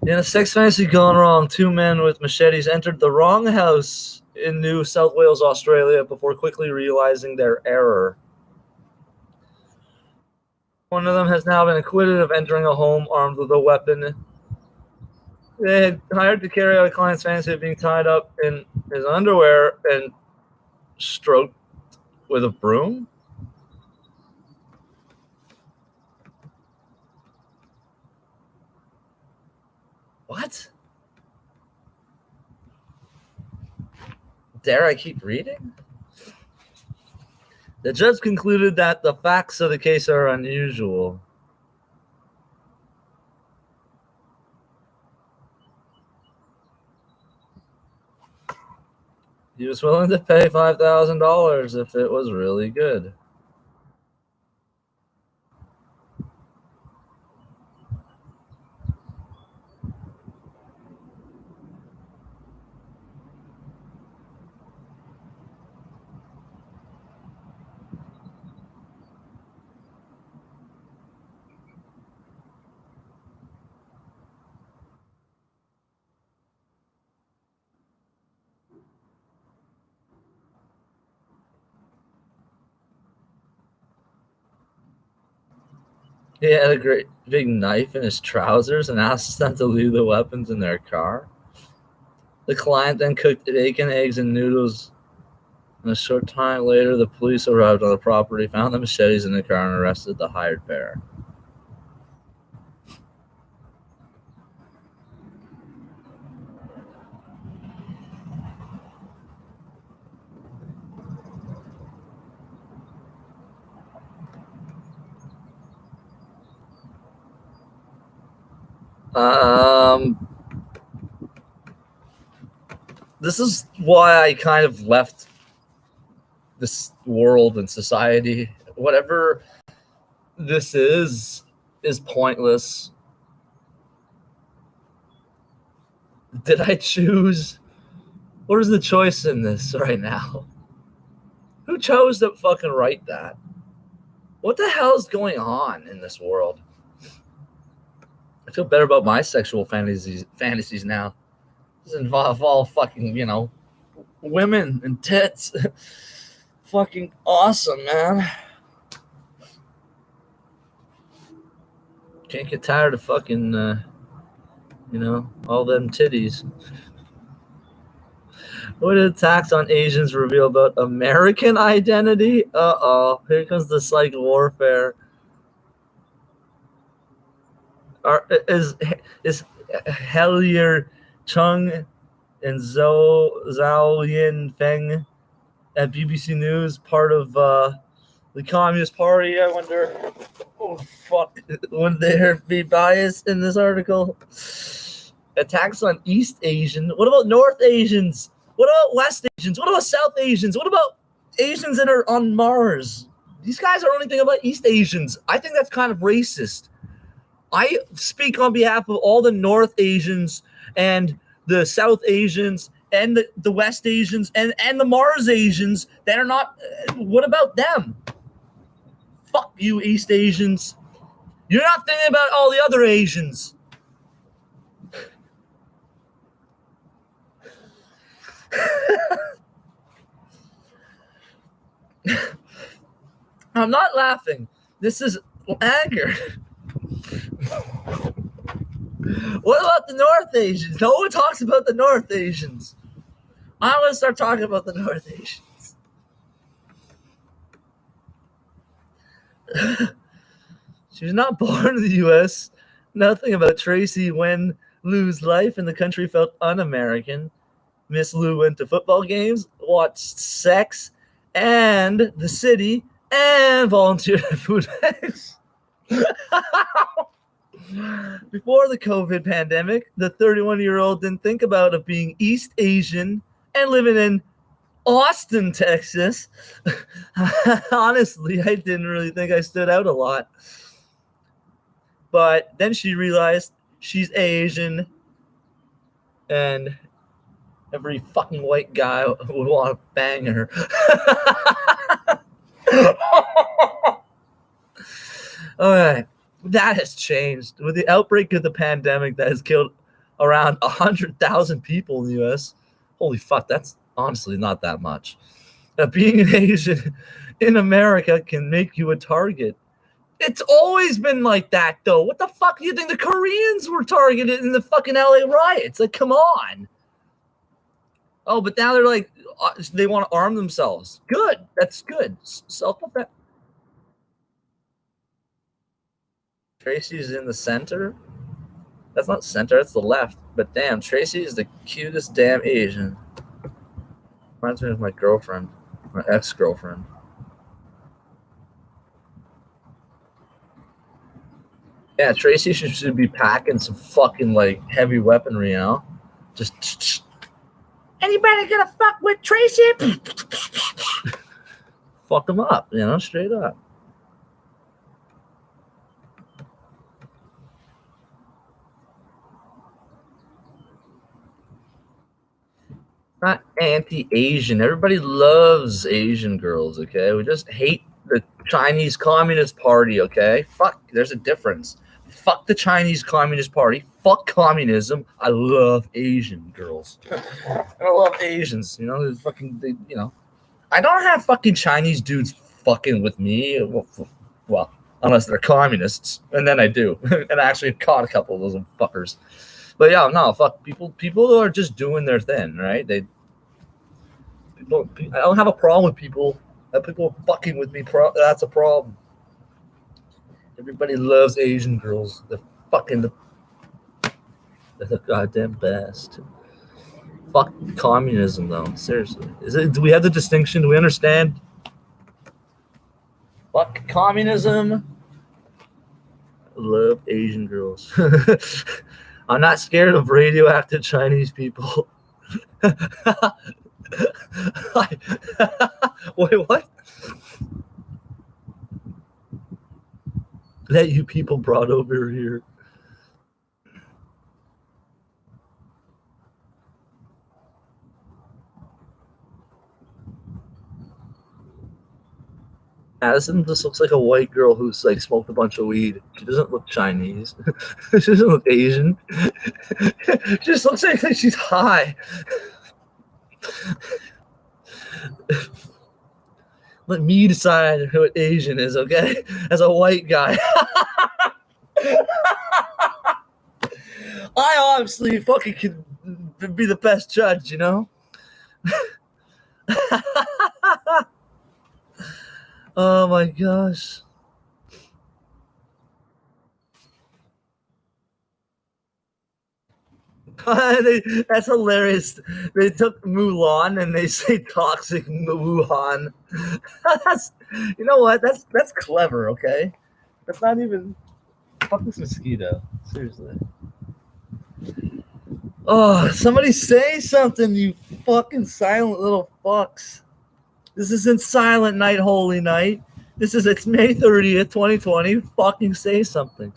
In a sex fantasy gone wrong, two men with machetes entered the wrong house in New South Wales, Australia, before quickly realizing their error. One of them has now been acquitted of entering a home armed with a weapon. They had hired to carry out a client's fantasy of being tied up in his underwear and stroked with a broom. What? Dare I keep reading? The judge concluded that the facts of the case are unusual. He was willing to pay $5,000 if it was really good. He had a great big knife in his trousers and asked them to leave the weapons in their car. The client then cooked bacon, eggs, and noodles. And a short time later, the police arrived on the property, found the machetes in the car, and arrested the hired pair. This is why I kind of left this world and society. Whatever this is pointless. Did I choose? What is the choice in this right now? Who chose to fucking write that? What the hell is going on in this world? I feel better about my sexual fantasies now. This involve all fucking, women and tits. Fucking awesome, man. Can't get tired of fucking, all them titties. What did attacks on Asians reveal about American identity? Uh-oh. Here comes the psych warfare. Is Hellier Chung and Zhao Yin Feng at BBC News part of the Communist Party? I wonder. Oh, fuck. Would there be bias in this article? Attacks on East Asian. What about North Asians? What about West Asians? What about South Asians? What about Asians that are on Mars? These guys are only thinking about East Asians. I think that's kind of racist. I speak on behalf of all the North Asians and the South Asians and the West Asians and the Mars Asians that are not. What about them? Fuck you, East Asians. You're not thinking about all the other Asians. I'm not laughing. This is anger. What about the North Asians? No one talks about the North Asians. I'm going to start talking about the North Asians. She was not born in the U.S. Nothing about Tracy Wen Lu's life in the country felt un-American. Miss Lu went to football games, watched Sex and the City, and volunteered at food banks. Before the COVID pandemic, the 31-year-old didn't think about it being East Asian and living in Austin, Texas. Honestly, I didn't really think I stood out a lot. But then she realized she's Asian and every fucking white guy would want to bang her. All right. That has changed. With the outbreak of the pandemic that has killed around 100,000 people in the U.S. Holy fuck, that's honestly not that much. Being an Asian in America can make you a target. It's always been like that, though. What the fuck do you think the Koreans were targeted in the fucking LA riots? Like, come on. Oh, but now they're like, they want to arm themselves. Good. That's good. Self-defense. Tracy's in the center. That's not center. That's the left. But damn, Tracy is the cutest damn Asian. Reminds me of my girlfriend, my ex-girlfriend. Yeah, Tracy should be packing some fucking like heavy weaponry, Just anybody gonna fuck with Tracy? Fuck them up, straight up. Not anti-Asian. Everybody loves Asian girls, okay? We just hate the Chinese Communist Party, okay? Fuck, there's a difference. Fuck the Chinese Communist Party. Fuck communism. I love Asian girls. I love Asians. I don't have fucking Chinese dudes fucking with me. Well, unless they're communists, and then I do. And I actually caught a couple of those fuckers. But yeah, no, fuck people. People are just doing their thing, right? I don't have a problem with people. People fucking with me. That's a problem. Everybody loves Asian girls. They're the goddamn best. Fuck communism, though. Seriously, do we have the distinction? Do we understand? Fuck communism. I love Asian girls. I'm not scared of radioactive Chinese people. Wait, what? That you people brought over here. Addison just looks like a white girl who's like smoked a bunch of weed. She doesn't look Chinese. She doesn't look Asian. She just looks like she's high. Let me decide who Asian is, okay? As a white guy. I obviously fucking can be the best judge, you know? Oh my gosh. That's hilarious. They took Mulan and they say toxic Wuhan. You know what? That's clever, okay? That's not even fuck this mosquito. Seriously. Oh, somebody say something, you fucking silent little fucks. This isn't Silent Night, Holy Night. It's May 30th, 2020. Fucking say something.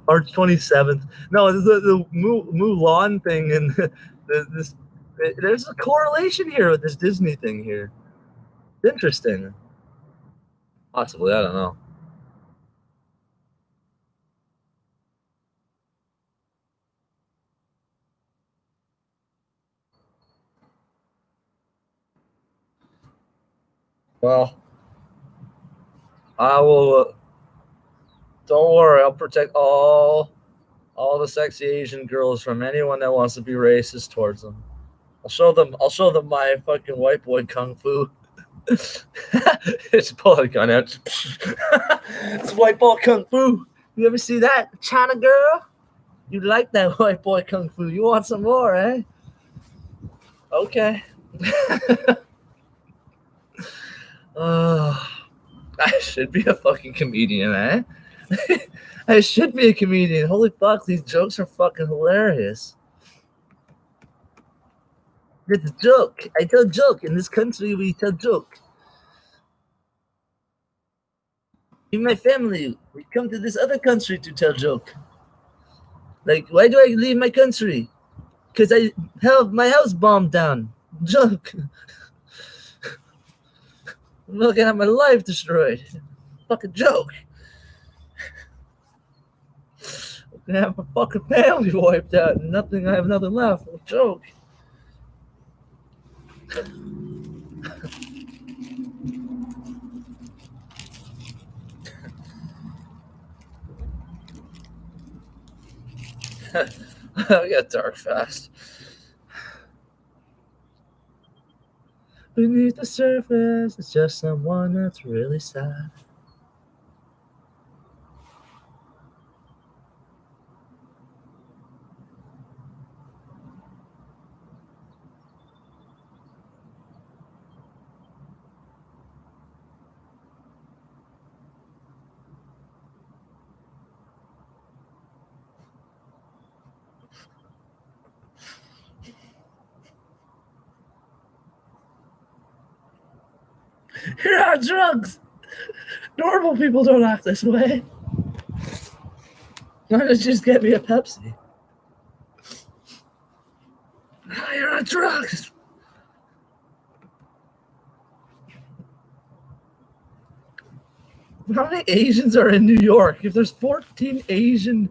March 27th. No, the Mulan thing and there's a correlation here with this Disney thing here. Interesting. Possibly, I don't know. Well, I will. Don't worry, I'll protect all the sexy Asian girls from anyone that wants to be racist towards them. I'll show them my fucking white boy kung fu. It's pull a gun out. It's white boy kung fu. You ever see that, China girl? You like that white boy kung fu? You want some more, eh? Okay. I should be a fucking comedian, eh? I should be a comedian. Holy fuck, these jokes are fucking hilarious. It's a joke. I tell joke. In this country, we tell joke. In my family, we come to this other country to tell joke. Like, why do I leave my country? Because I have my house bombed down. Joke. I'm not gonna have my life destroyed. Fucking joke. I'm gonna have my fucking family wiped out and I have nothing left. Joke. I got dark fast. Beneath the surface, it's just someone that's really sad. You're on drugs. Normal people don't act this way. Why don't you just get me a Pepsi? Oh, you're on drugs. How many Asians are in New York? If there's 14 Asian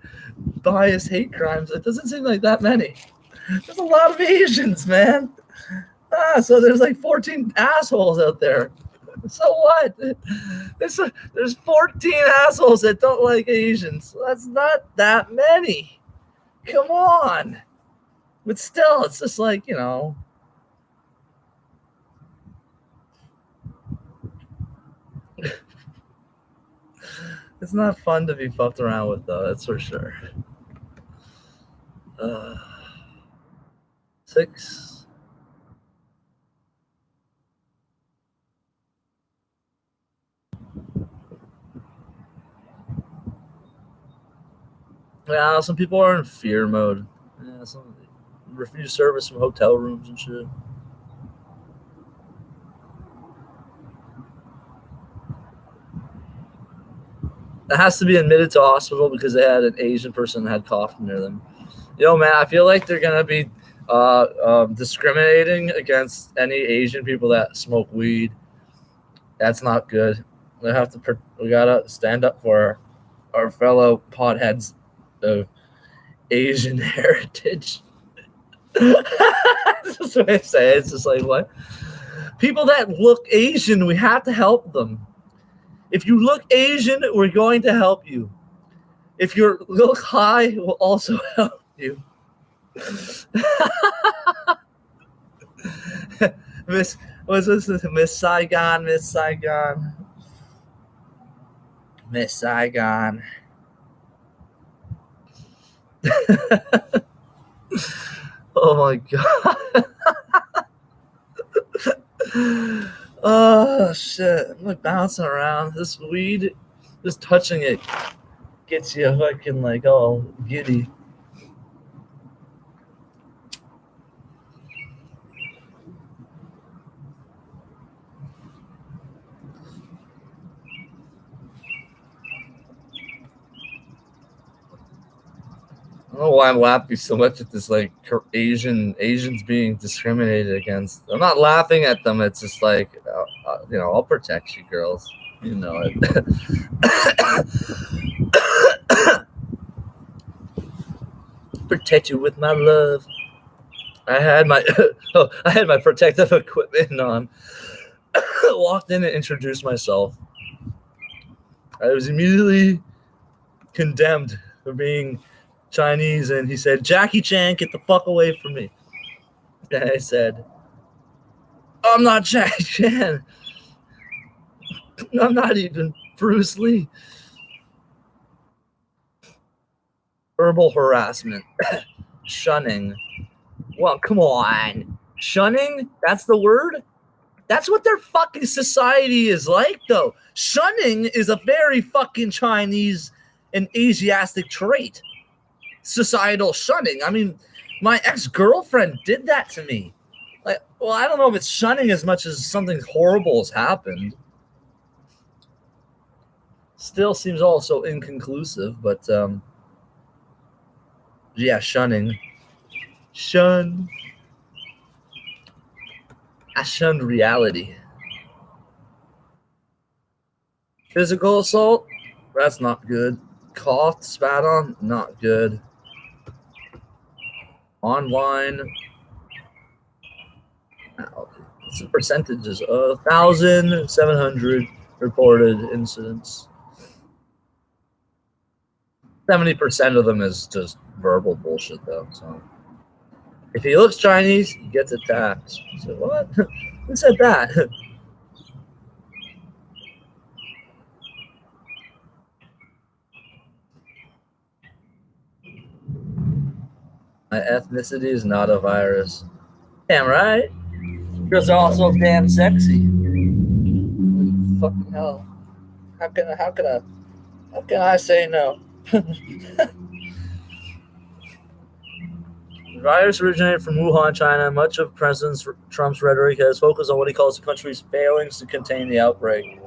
bias hate crimes, it doesn't seem like that many. There's a lot of Asians, man. So there's like 14 assholes out there. So what? There's 14 assholes that don't like Asians. That's not that many. Come on. But still, it's just like, you know. It's not fun to be fucked around with, though. That's for sure. 6. Yeah, some people are in fear mode. Yeah, some refuse service from hotel rooms and shit. It has to be admitted to hospital because they had an Asian person that had coughed near them. Yo, man, I feel like they're gonna be Discriminating against any Asian people that smoke weed. That's not good. We gotta stand up for our fellow potheads of Asian heritage. That's just what I say. It's just like, what? People that look Asian, we have to help them. If you look Asian, we're going to help you. If you look high, we'll also help you. Miss, what's this? Miss Saigon, Miss Saigon, Miss Saigon. Oh my god. Oh shit. I'm like bouncing around. This weed, just touching it gets you fucking like all giddy. I don't know why I'm laughing so much at this, like Asians being discriminated against. I'm not laughing at them. It's just like, I'll protect you, girls. You know it. Protect you with my love. I had my protective equipment on. Walked in and introduced myself. I was immediately condemned for being Chinese, and he said, "Jackie Chan, get the fuck away from me." And I said, "I'm not Jackie Chan. I'm not even Bruce Lee." Verbal harassment, shunning. Well, come on, shunning? That's the word? That's what their fucking society is like, though. Shunning is a very fucking Chinese and Asiatic trait. Societal shunning. I mean, my ex-girlfriend did that to me. Like, well, I don't know if it's shunning as much as something horrible has happened. Still seems also inconclusive, but yeah, shunning. Shun. I shunned reality. Physical assault? That's not good. Coughed, spat on? Not good. Online. What's the percentages? 1,700 reported incidents. 70% of them is just verbal bullshit, though. So if he looks Chinese, he gets attacked. So what? Who said that? My ethnicity is not a virus. Damn right. Girls are also damn sexy. Fucking hell. How can I say no? The virus originated from Wuhan, China. Much of President Trump's rhetoric has focused on what he calls the country's failings to contain the outbreak.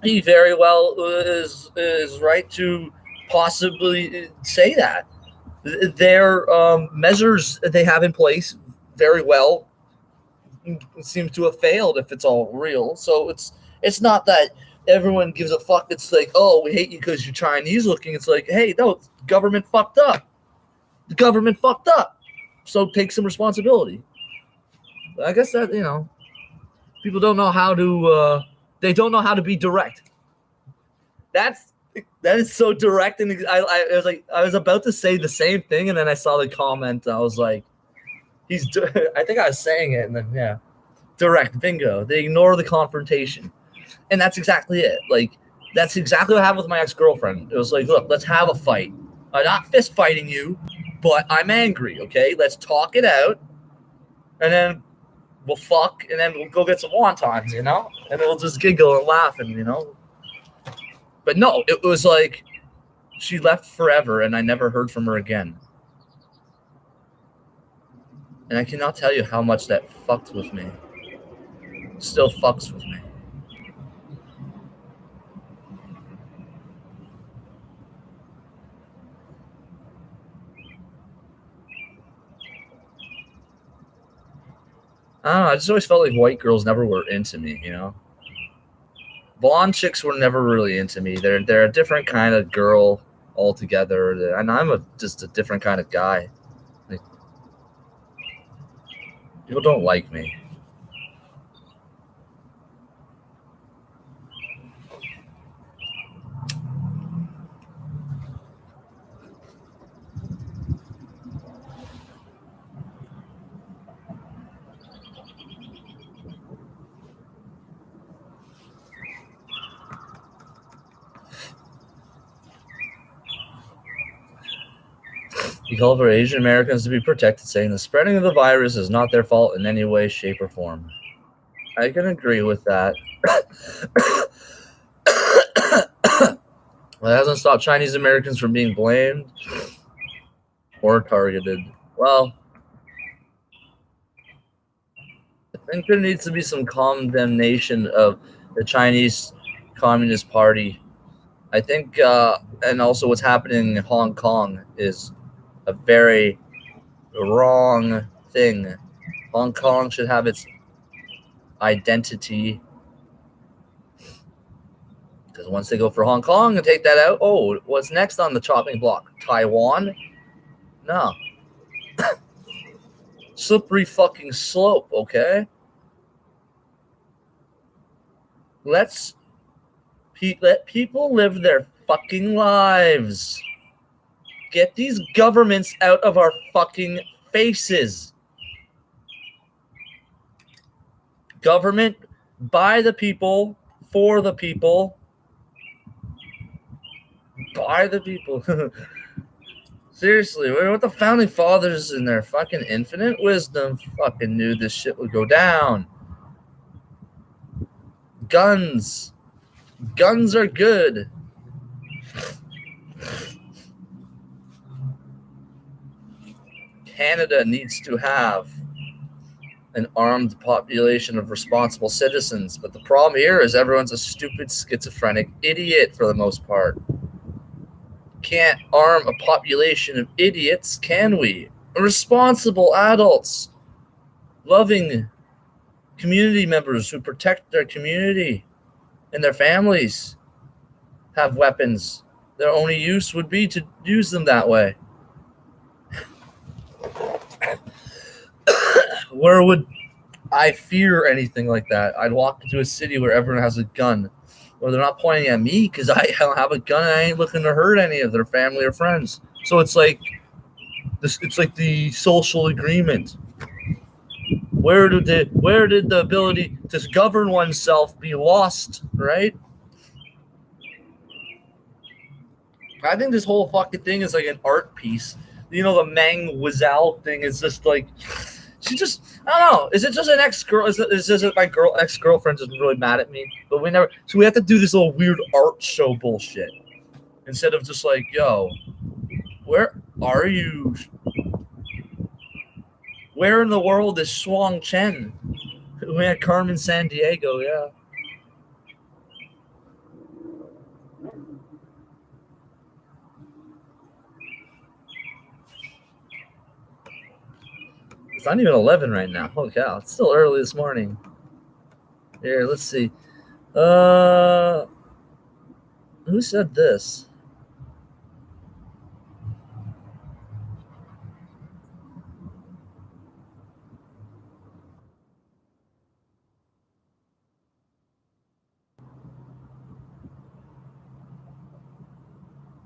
He very well is right to possibly say that. Their measures they have in place very well seem to have failed if it's all real. So it's not that everyone gives a fuck. It's like, oh, we hate you because you're Chinese looking. It's like, hey, no, the government fucked up. The government fucked up. So take some responsibility. I guess that, people don't know how to they don't know how to be direct. That is so direct, and I was like, I was about to say the same thing, and then I saw the comment. I was like, I think I was saying it, and then yeah, direct, bingo. They ignore the confrontation, and that's exactly it. Like that's exactly what happened with my ex-girlfriend. It was like, look, let's have a fight. I'm not fist fighting you, but I'm angry. Okay, let's talk it out, and then we'll fuck, and then we'll go get some wontons, and then we'll just giggle and laugh, and. But no, it was like she left forever, and I never heard from her again. And I cannot tell you how much that fucked with me. Still fucks with me. I don't know. I just always felt like white girls never were into me, you know? Blonde chicks were never really into me. They're a different kind of girl altogether, and I'm just a different kind of guy. Like, people don't like me. He called for Asian Americans to be protected, saying the spreading of the virus is not their fault in any way, shape, or form. I can agree with that. Well, it hasn't stopped Chinese Americans from being blamed or targeted. Well, I think there needs to be some condemnation of the Chinese Communist Party. I think, and also what's happening in Hong Kong is a very wrong thing. Hong Kong should have its identity. Because once they go for Hong Kong and take that out, oh, what's next on the chopping block? Taiwan? No. Slippery fucking slope, okay? Let people live their fucking lives. Get these governments out of our fucking faces. Government by the people, for the people, by the people. Seriously, what the founding fathers in their fucking infinite wisdom fucking knew this shit would go down. Guns. Guns are good. Canada needs to have an armed population of responsible citizens, but the problem here is everyone's a stupid, schizophrenic idiot for the most part. Can't arm a population of idiots, can we? Responsible adults, loving community members who protect their community and their families have weapons. Their only use would be to use them that way. Where would I fear anything like that? I'd walk into a city where everyone has a gun. Well, they're not pointing at me because I don't have a gun and I ain't looking to hurt any of their family or friends. So it's like this. It's like the social agreement. Where did the ability to govern oneself be lost? Right? I think this whole fucking thing is like an art piece. You know, the Mang Wazal thing is just like. She just, I don't know. Is it just an ex-girl? Is it my ex-girlfriend just really mad at me? But we never, so we have to do this little weird art show bullshit. Instead of just like, yo, where are you? Where in the world is Shuang Chen? We had Carmen Sandiego, yeah. It's not even 11 right now. Holy cow. It's still early this morning. Here, let's see. Who said this?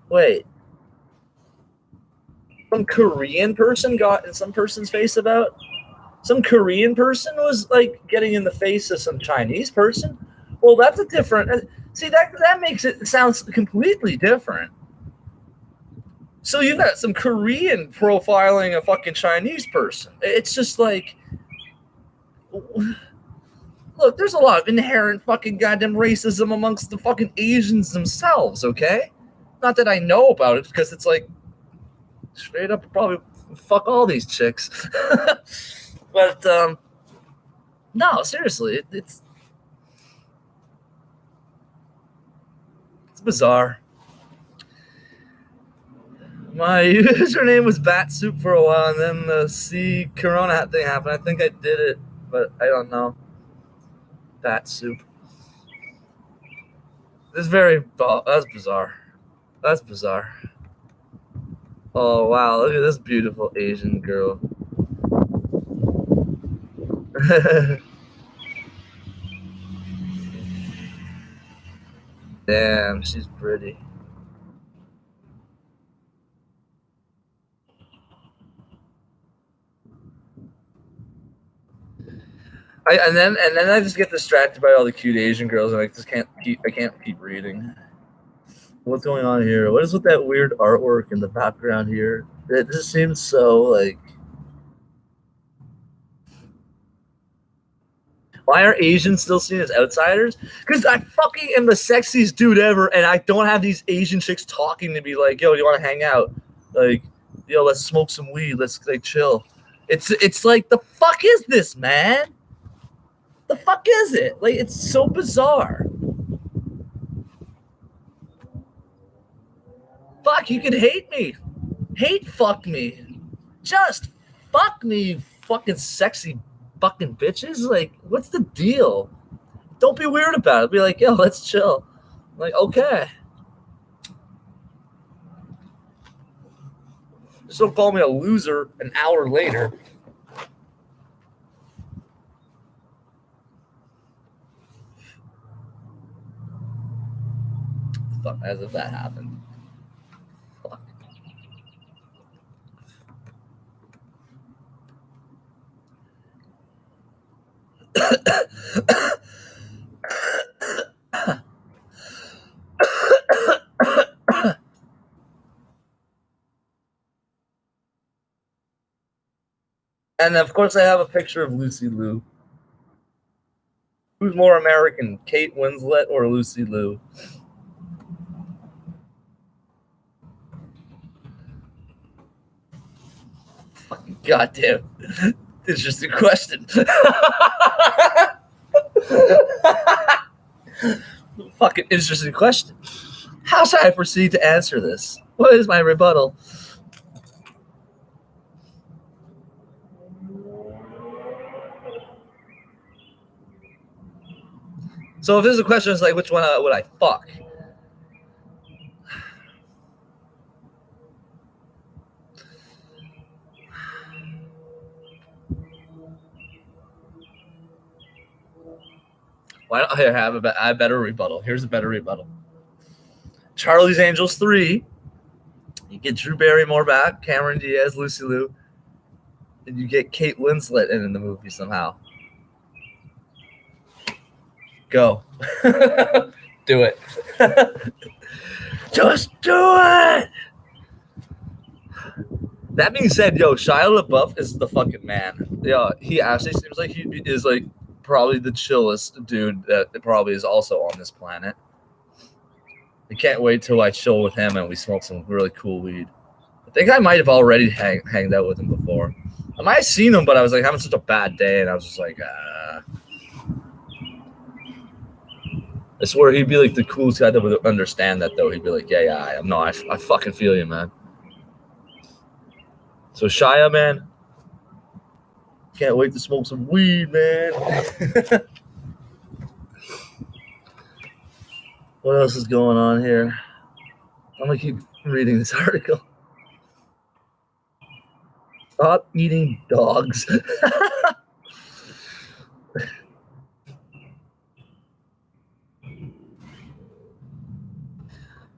Wait. Some Korean person got in some person's face about? Some Korean person was like getting in the face of some Chinese person? Well, that's a different. See, that makes it sounds completely different. So you got some Korean profiling a fucking Chinese person. It's just like, look, there's a lot of inherent fucking goddamn racism amongst the fucking Asians themselves, okay? Not that I know about it, because it's like, straight up probably fuck all these chicks. But, no, seriously, it's bizarre. My username was Bat Soup for a while, and then the C Corona thing happened. I think I did it but I don't know. Bat soup. This is that's bizarre. That's bizarre. Oh wow, look at this beautiful Asian girl. Damn, she's pretty. And then I just get distracted by all the cute Asian girls, and I can't keep reading. What's going on here? What is with that weird artwork in the background here? It just seems so like. Why are Asians still seen as outsiders? Because I fucking am the sexiest dude ever, and I don't have these Asian chicks talking to me like, "Yo, do you want to hang out? Like, yo, let's smoke some weed. Let's like chill." It's like, the fuck is this, man? The fuck is it? Like, it's so bizarre. Fuck, you can hate me. Fuck me. Just fuck me, fucking sexy fucking bitches. Like, what's the deal? Don't be weird about it. Be like, yo, let's chill. I'm like, okay. Just don't call me a loser an hour later. Fuck, as if that happened. Fuck. And of course, I have a picture of Lucy Liu. Who's more American, Kate Winslet or Lucy Liu? Fucking goddamn. Interesting question. Fucking interesting question. How should I proceed to answer this? What is my rebuttal? So if there's a question, it's like, which one would I fuck? Why don't I have a better rebuttal? Here's a better rebuttal. Charlie's Angels 3. You get Drew Barrymore back, Cameron Diaz, Lucy Liu, and you get Kate Winslet in the movie somehow. Go. Do it. Just do it. That being said, yo, Shia LaBeouf is the fucking man. Yo, he actually seems like he is like probably the chillest dude that probably is also on this planet. I can't wait till I chill with him and we smoke some really cool weed. I think I might have already hanged out with him before. I might have seen him, but I was like having such a bad day, and I was just like, I swear he'd be like the coolest guy that would understand that, though. He'd be like, yeah, I fucking feel you, man. So Shia, man, can't wait to smoke some weed, man. What else is going on here? I'm gonna keep reading this article. Stop eating dogs.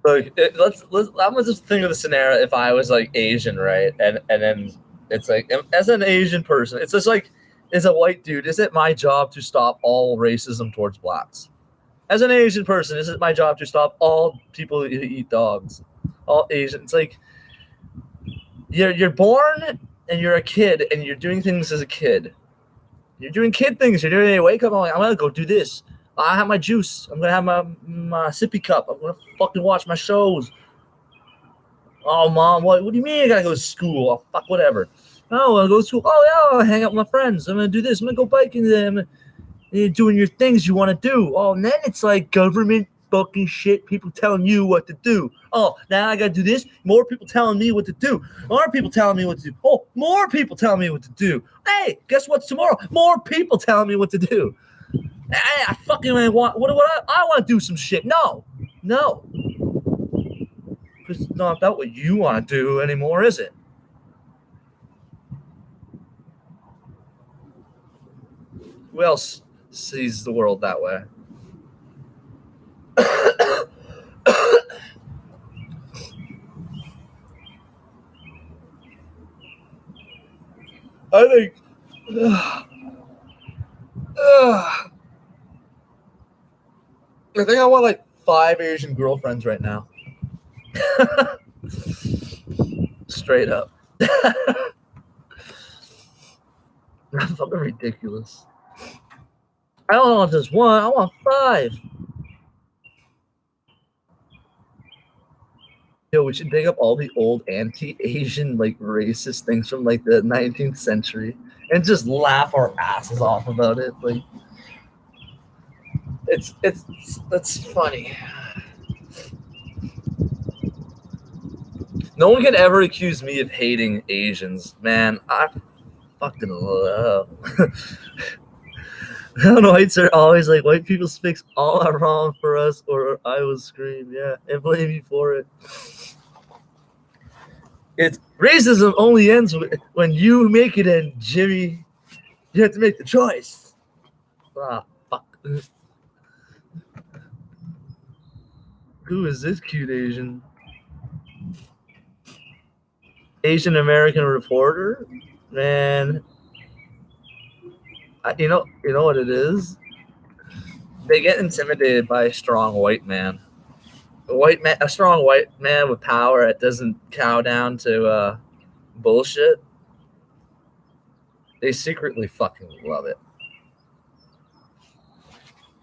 Look, I'm just think of the scenario if I was like Asian, right? And then it's like, as an Asian person, it's just like, as a white dude, is it my job to stop all racism towards blacks? As an Asian person, is it my job to stop all people who eat dogs? All Asian. It's like, you're born and you're a kid and you're doing things as a kid. You're doing kid things. You're doing, you wake up, I'm like, I'm gonna go do this. I have my juice. I'm gonna have my sippy cup. I'm gonna fucking watch my shows. Oh, mom, what do you mean I gotta go to school? Oh, fuck, whatever. Oh, I'll go to school. Oh, yeah, I'll hang out with my friends. I'm gonna do this. I'm gonna go biking. You're doing your things you want to do. Oh, and then it's like government fucking shit. People telling you what to do. Oh, now I gotta do this. More people telling me what to do. More people telling me what to do. Oh, More people telling me what to do. Hey, guess what's tomorrow? More people telling me what to do. Hey, I fucking want. I want to do some shit. No. Because it's not about what you want to do anymore, is it? Who else sees the world that way? I think. I think I want like 5 Asian girlfriends right now. Straight up. That's fucking ridiculous. I don't want just one, I want 5. Yo, we should dig up all the old anti-Asian like racist things from like the 19th century and just laugh our asses off about it. Like that's funny. No one can ever accuse me of hating Asians, man. I fucking love. Whites are always like, white people fix all are wrong for us, or I will scream, yeah, and blame you for it. It's racism only ends when you make it end, Jimmy. You have to make the choice. Ah, fuck. Who is this cute Asian? Asian American reporter? Man. You know what it is? They get intimidated by a strong white man. A strong white man with power that doesn't cow down to bullshit. They secretly fucking love it.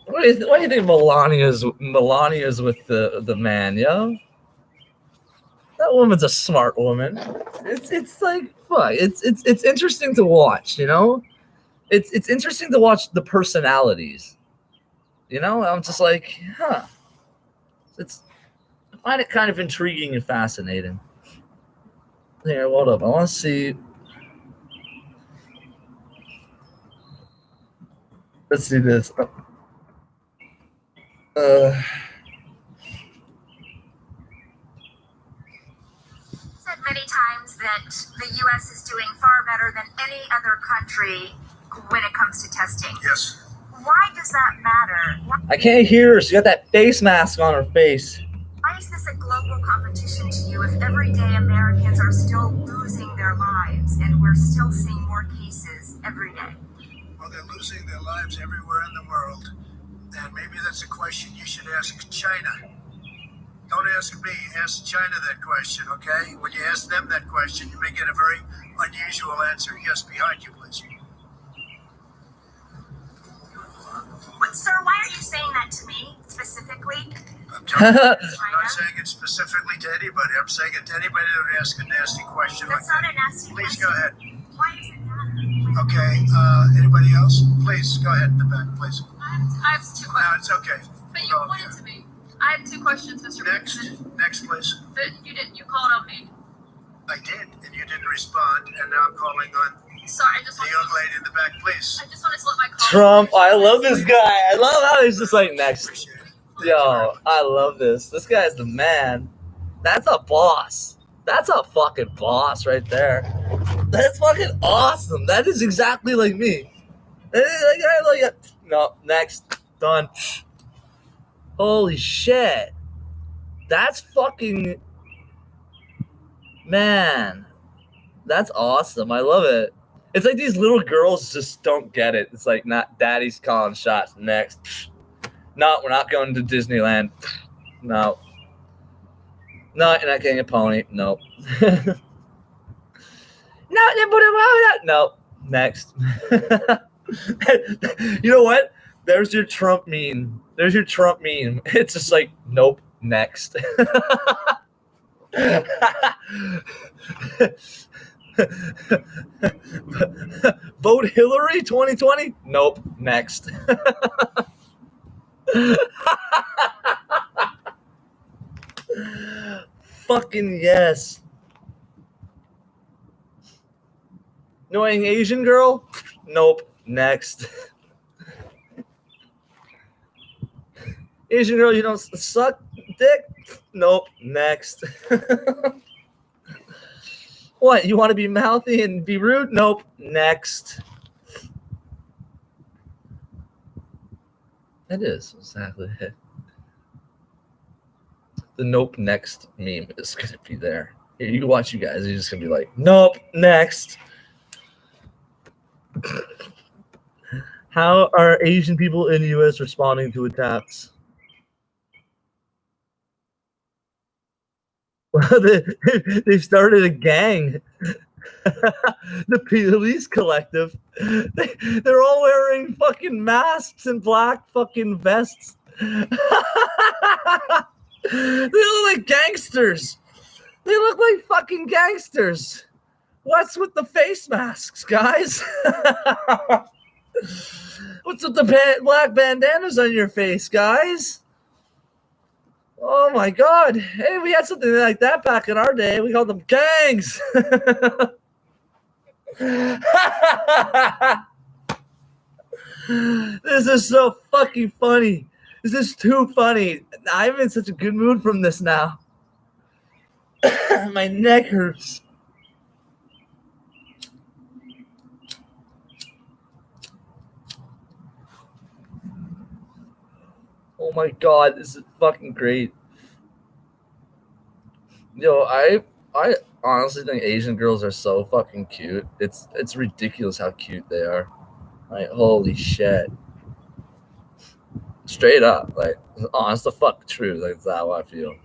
What do you think Melania's with the man, yo? That woman's a smart woman. It's like fuck. It's interesting to watch, you know? It's interesting to watch the personalities. You know, I'm just like, huh. I find it kind of intriguing and fascinating. Here, hold up. I want to see. Let's see this. Said many times that the U.S. is doing far better than any other country when it comes to testing. Yes. Why does that matter? I can't hear her. She got that face mask on her face. Why is this a global competition to you if everyday Americans are still losing their lives and we're still seeing more cases every day? Well, they're losing their lives everywhere in the world. And maybe that's a question you should ask China. Don't ask me, ask China that question, okay? When you ask them that question, you may get a very unusual answer. Yes, behind you, please. But, sir, why are you saying that to me specifically? I'm not saying it specifically to anybody. I'm saying it to anybody that would ask a nasty question That's like not that. a nasty Please question. go ahead. Why does it matter? Okay, anybody else? Please, go ahead in the back, please. I have 2 No, questions. it's okay. But you Go pointed ahead. to me. I have 2 questions, Mr. Next, President. next, please. But you didn't. You called on me. I did, and you didn't respond, and now I'm calling on Sorry, I just the want young lady in the back, please. I just wanted to let my call. Trump. I love this guy. I love how he's just like next. Appreciate it. Thank you very Yo, much. I love this. This guy's the man. That's a boss. That's a fucking boss right there. That's fucking awesome. That is exactly like me. No, next. Done. Holy shit. That's fucking... Man. That's awesome. I love it. It's like these little girls just don't get it. It's like, not daddy's calling shots. Next. No, we're not going to Disneyland. No. No, you're not getting a pony. Nope. No, no. Next. You know what? There's your Trump meme. There's your Trump meme. It's just like, nope. Next. Vote Hillary 2020? Nope. Next. Fucking yes. Annoying Asian girl? Nope. Next. Asian girl, you don't suck dick? Nope. Next. What? You want to be mouthy and be rude? Nope. Next. It is exactly it. The nope next meme is gonna be there. Here, you can watch you guys. You're just gonna be like, nope, next. How are Asian people in the U.S. responding to attacks? Well, they've started a gang. The police collective. They're all wearing fucking masks and black fucking vests. They look like gangsters. They look like fucking gangsters. What's with the face masks, guys? What's with the black bandanas on your face, guys? Oh my God. Hey, we had something like that back in our day. We called them gangs. This is so fucking funny. This is too funny. I'm in such a good mood from this now. My neck hurts. Oh my God, this is fucking great. Yo, I honestly think Asian girls are so fucking cute. It's ridiculous how cute they are. Like, holy shit. Straight up, like, honest the fuck truth. Like, that's how I feel.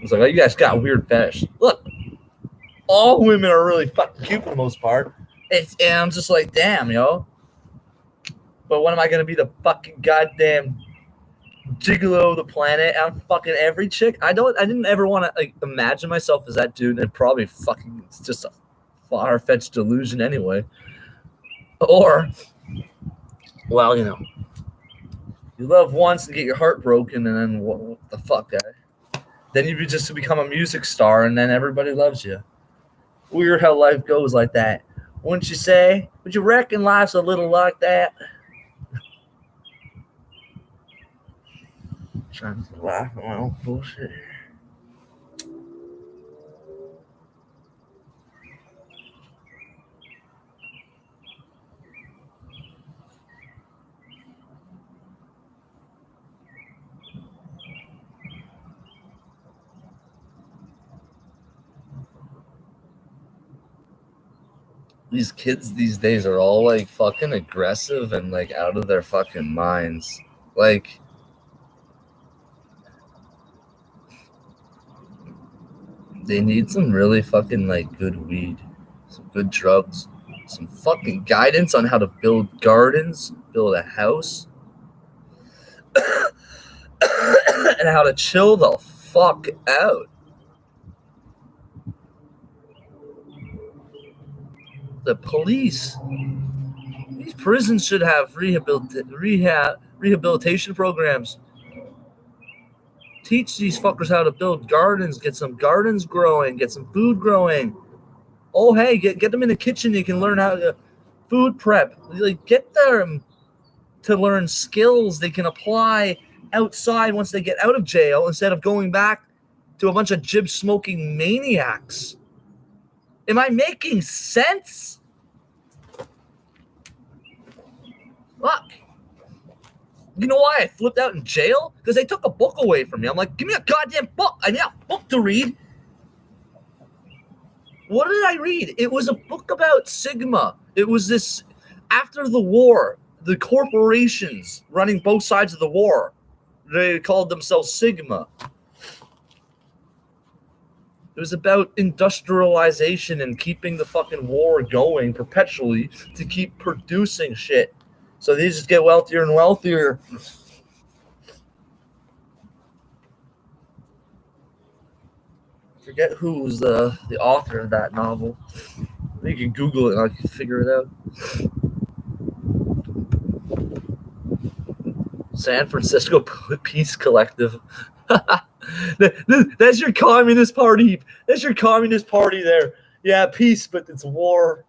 It's like, oh, you guys got weird fetish. Look, all women are really fucking cute for the most part. And I'm just like, damn, yo. But when am I gonna be the fucking goddamn gigolo of the planet? I'm fucking every chick. I didn't ever want to like imagine myself as that dude, and probably fucking it's just a far-fetched delusion anyway. Or, well, you know, you love once and get your heart broken, and then what the fuck, guy? Then you just become a music star, and then everybody loves you. Weird how life goes like that. Wouldn't you say? Would you reckon life's a little like that? Trying to laugh at my own bullshit. These kids these days are all like fucking aggressive and like out of their fucking minds. Like, they need some really fucking like good weed, some good drugs, some fucking guidance on how to build gardens, build a house, and how to chill the fuck out. The police, these prisons should have rehabilitation programs. Teach these fuckers how to build gardens, get some gardens growing, get some food growing. Oh, hey, get them in the kitchen. You can learn how to food prep. Like, get them to learn skills they can apply outside once they get out of jail instead of going back to a bunch of jib smoking maniacs. Am I making sense? Fuck. You know why I flipped out in jail? Because they took a book away from me. I'm like, give me a goddamn book. I need a book to read. What did I read? It was a book about Sigma. It was this, after the war, the corporations running both sides of the war, they called themselves Sigma. It was about industrialization and keeping the fucking war going perpetually to keep producing shit. So they just get wealthier and wealthier. Forget who was the author of that novel. You can Google it and I can figure it out. San Francisco Peace Collective. That's your communist party. That's your communist party there. Yeah, peace, but it's war.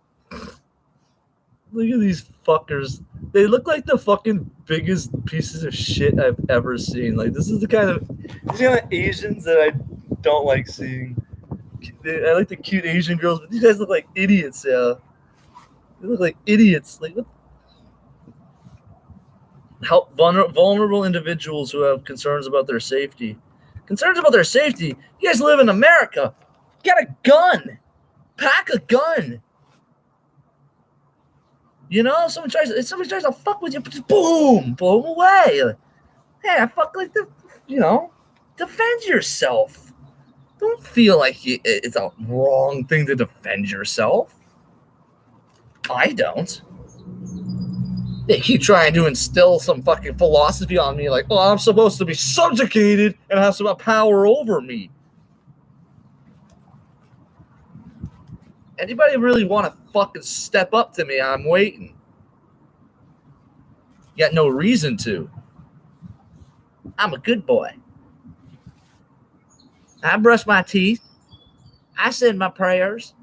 Look at these fuckers. They look like the fucking biggest pieces of shit I've ever seen. Like this is the kind of Asians that I don't like seeing. I like the cute Asian girls, but these guys look like idiots. Yeah, they look like idiots. Like what? Help vulnerable individuals who have concerns about their safety. Concerns about their safety. You guys live in America. Get a gun. Pack a gun. You know, if somebody tries to fuck with you, just boom, blow them away. Like, hey, I fuck like the, you know, defend yourself. Don't feel like it's a wrong thing to defend yourself. I don't. They keep trying to instill some fucking philosophy on me, like, oh, I'm supposed to be subjugated and have some power over me. Anybody really want to fucking step up to me? I'm waiting. You got no reason to. I'm a good boy. I brush my teeth. I said my prayers.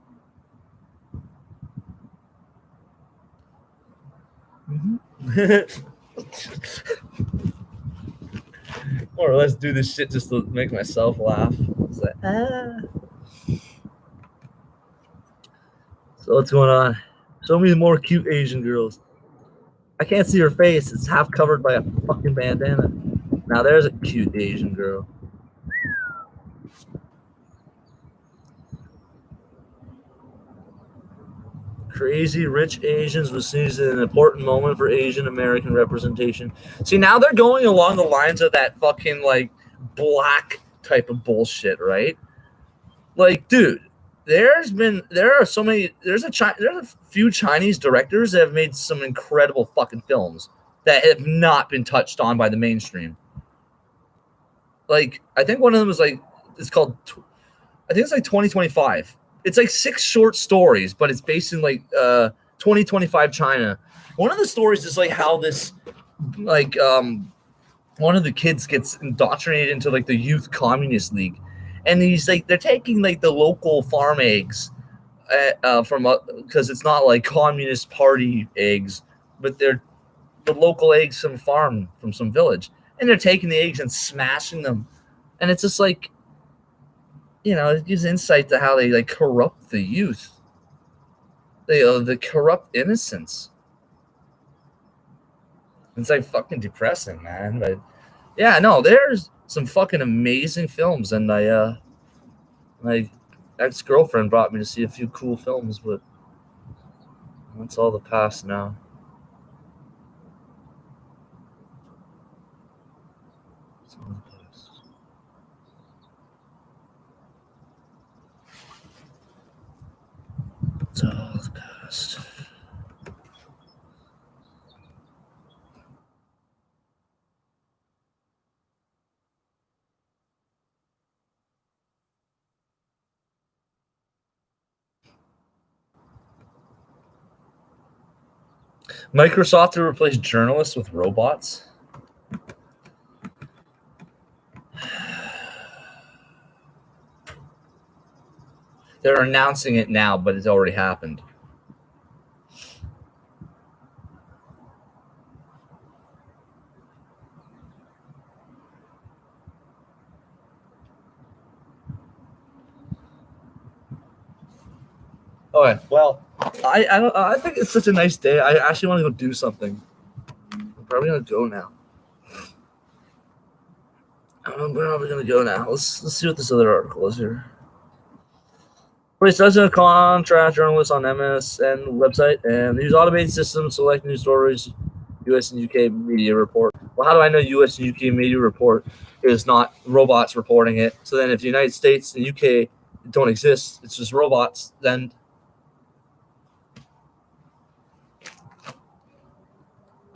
Mm-hmm. Or let's do this shit just to make myself laugh. It's like, So what's going on? Show me more cute Asian girls. I can't see her face. It's half covered by a fucking bandana. Now there's a cute Asian girl. Crazy Rich Asians was seen as an important moment for Asian American representation. See, now they're going along the lines of that fucking like black type of bullshit, right? Like, dude, there are so many. There's a few Chinese directors that have made some incredible fucking films that have not been touched on by the mainstream. Like, I think one of them is like, it's called, I think it's like 2025. It's like 6 short stories, but it's based in like 2025 China. One of the stories is like how this, like, one of the kids gets indoctrinated into like the Youth Communist League, and he's like, they're taking like the local farm eggs from because it's not like Communist Party eggs, but they're the local eggs from some village, and they're taking the eggs and smashing them, and it's just like, you know, it gives insight to how they like corrupt the youth. They corrupt innocence. It's like fucking depressing, man. But yeah, no, there's some fucking amazing films, and my ex-girlfriend brought me to see a few cool films, but that's all the past now. It's all the past. It's all the past. Microsoft to replace journalists with robots. They're announcing it now, but it's already happened. Okay, well, I think it's such a nice day. I actually want to go do something. I'm probably gonna go now. I'm probably gonna go now. Let's see what this other article is here. Place doesn't contract journalists on MSN website and use automated systems select news stories. U.S. and UK media report. Well, how do I know U.S. and UK media report is not robots reporting it? So then, if the United States and UK don't exist, it's just robots. Then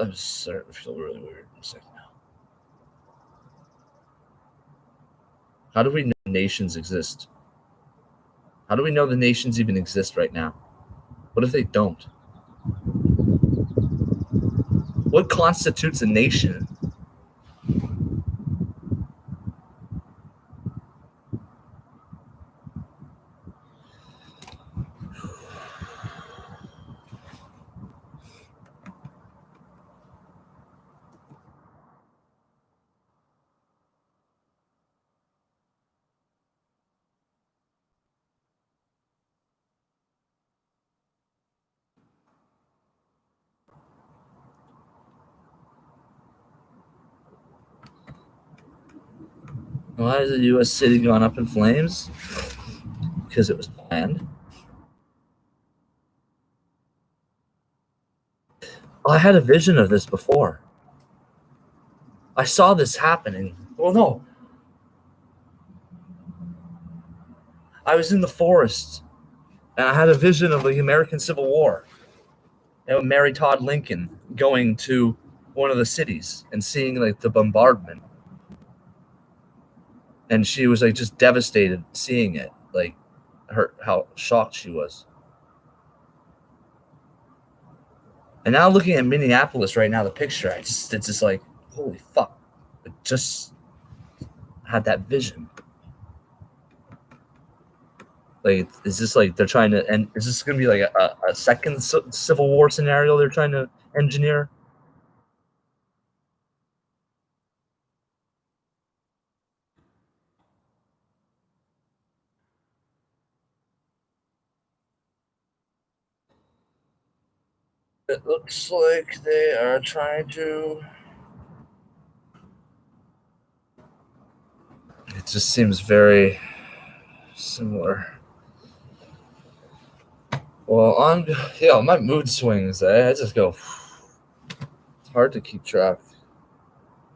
I'm starting to feel really weird in a second now. How do we know nations exist? How do we know the nations even exist right now? What if they don't? What constitutes a nation? Why is the U.S. city gone up in flames? Because it was planned. Oh, I had a vision of this before. I saw this happening. Well, no. I was in the forest, and I had a vision of the American Civil War. And Mary Todd Lincoln going to one of the cities and seeing like the bombardment. And she was like just devastated seeing it, like how shocked she was. And now looking at Minneapolis right now, the picture, it's just like, holy fuck. I just had that vision. Like, is this like they're trying to, and is this going to be like a second Civil War scenario they're trying to engineer? It looks like they are trying to. It just seems very similar. Well, my mood swings. I just go. It's hard to keep track.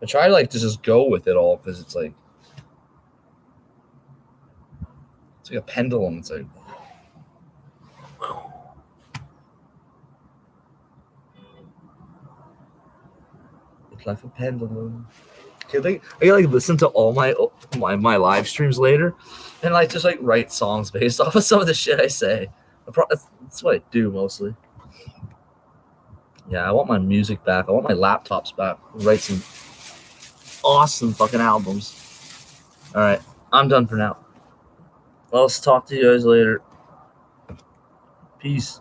I try to just go with it all because it's like a pendulum. It's like. It's like a pendulum. I listen to all my live streams later, and just write songs based off of some of the shit I say. That's what I do mostly. Yeah, I want my music back. I want my laptops back. Write some awesome fucking albums. All right, I'm done for now. Well, let's talk to you guys later. Peace.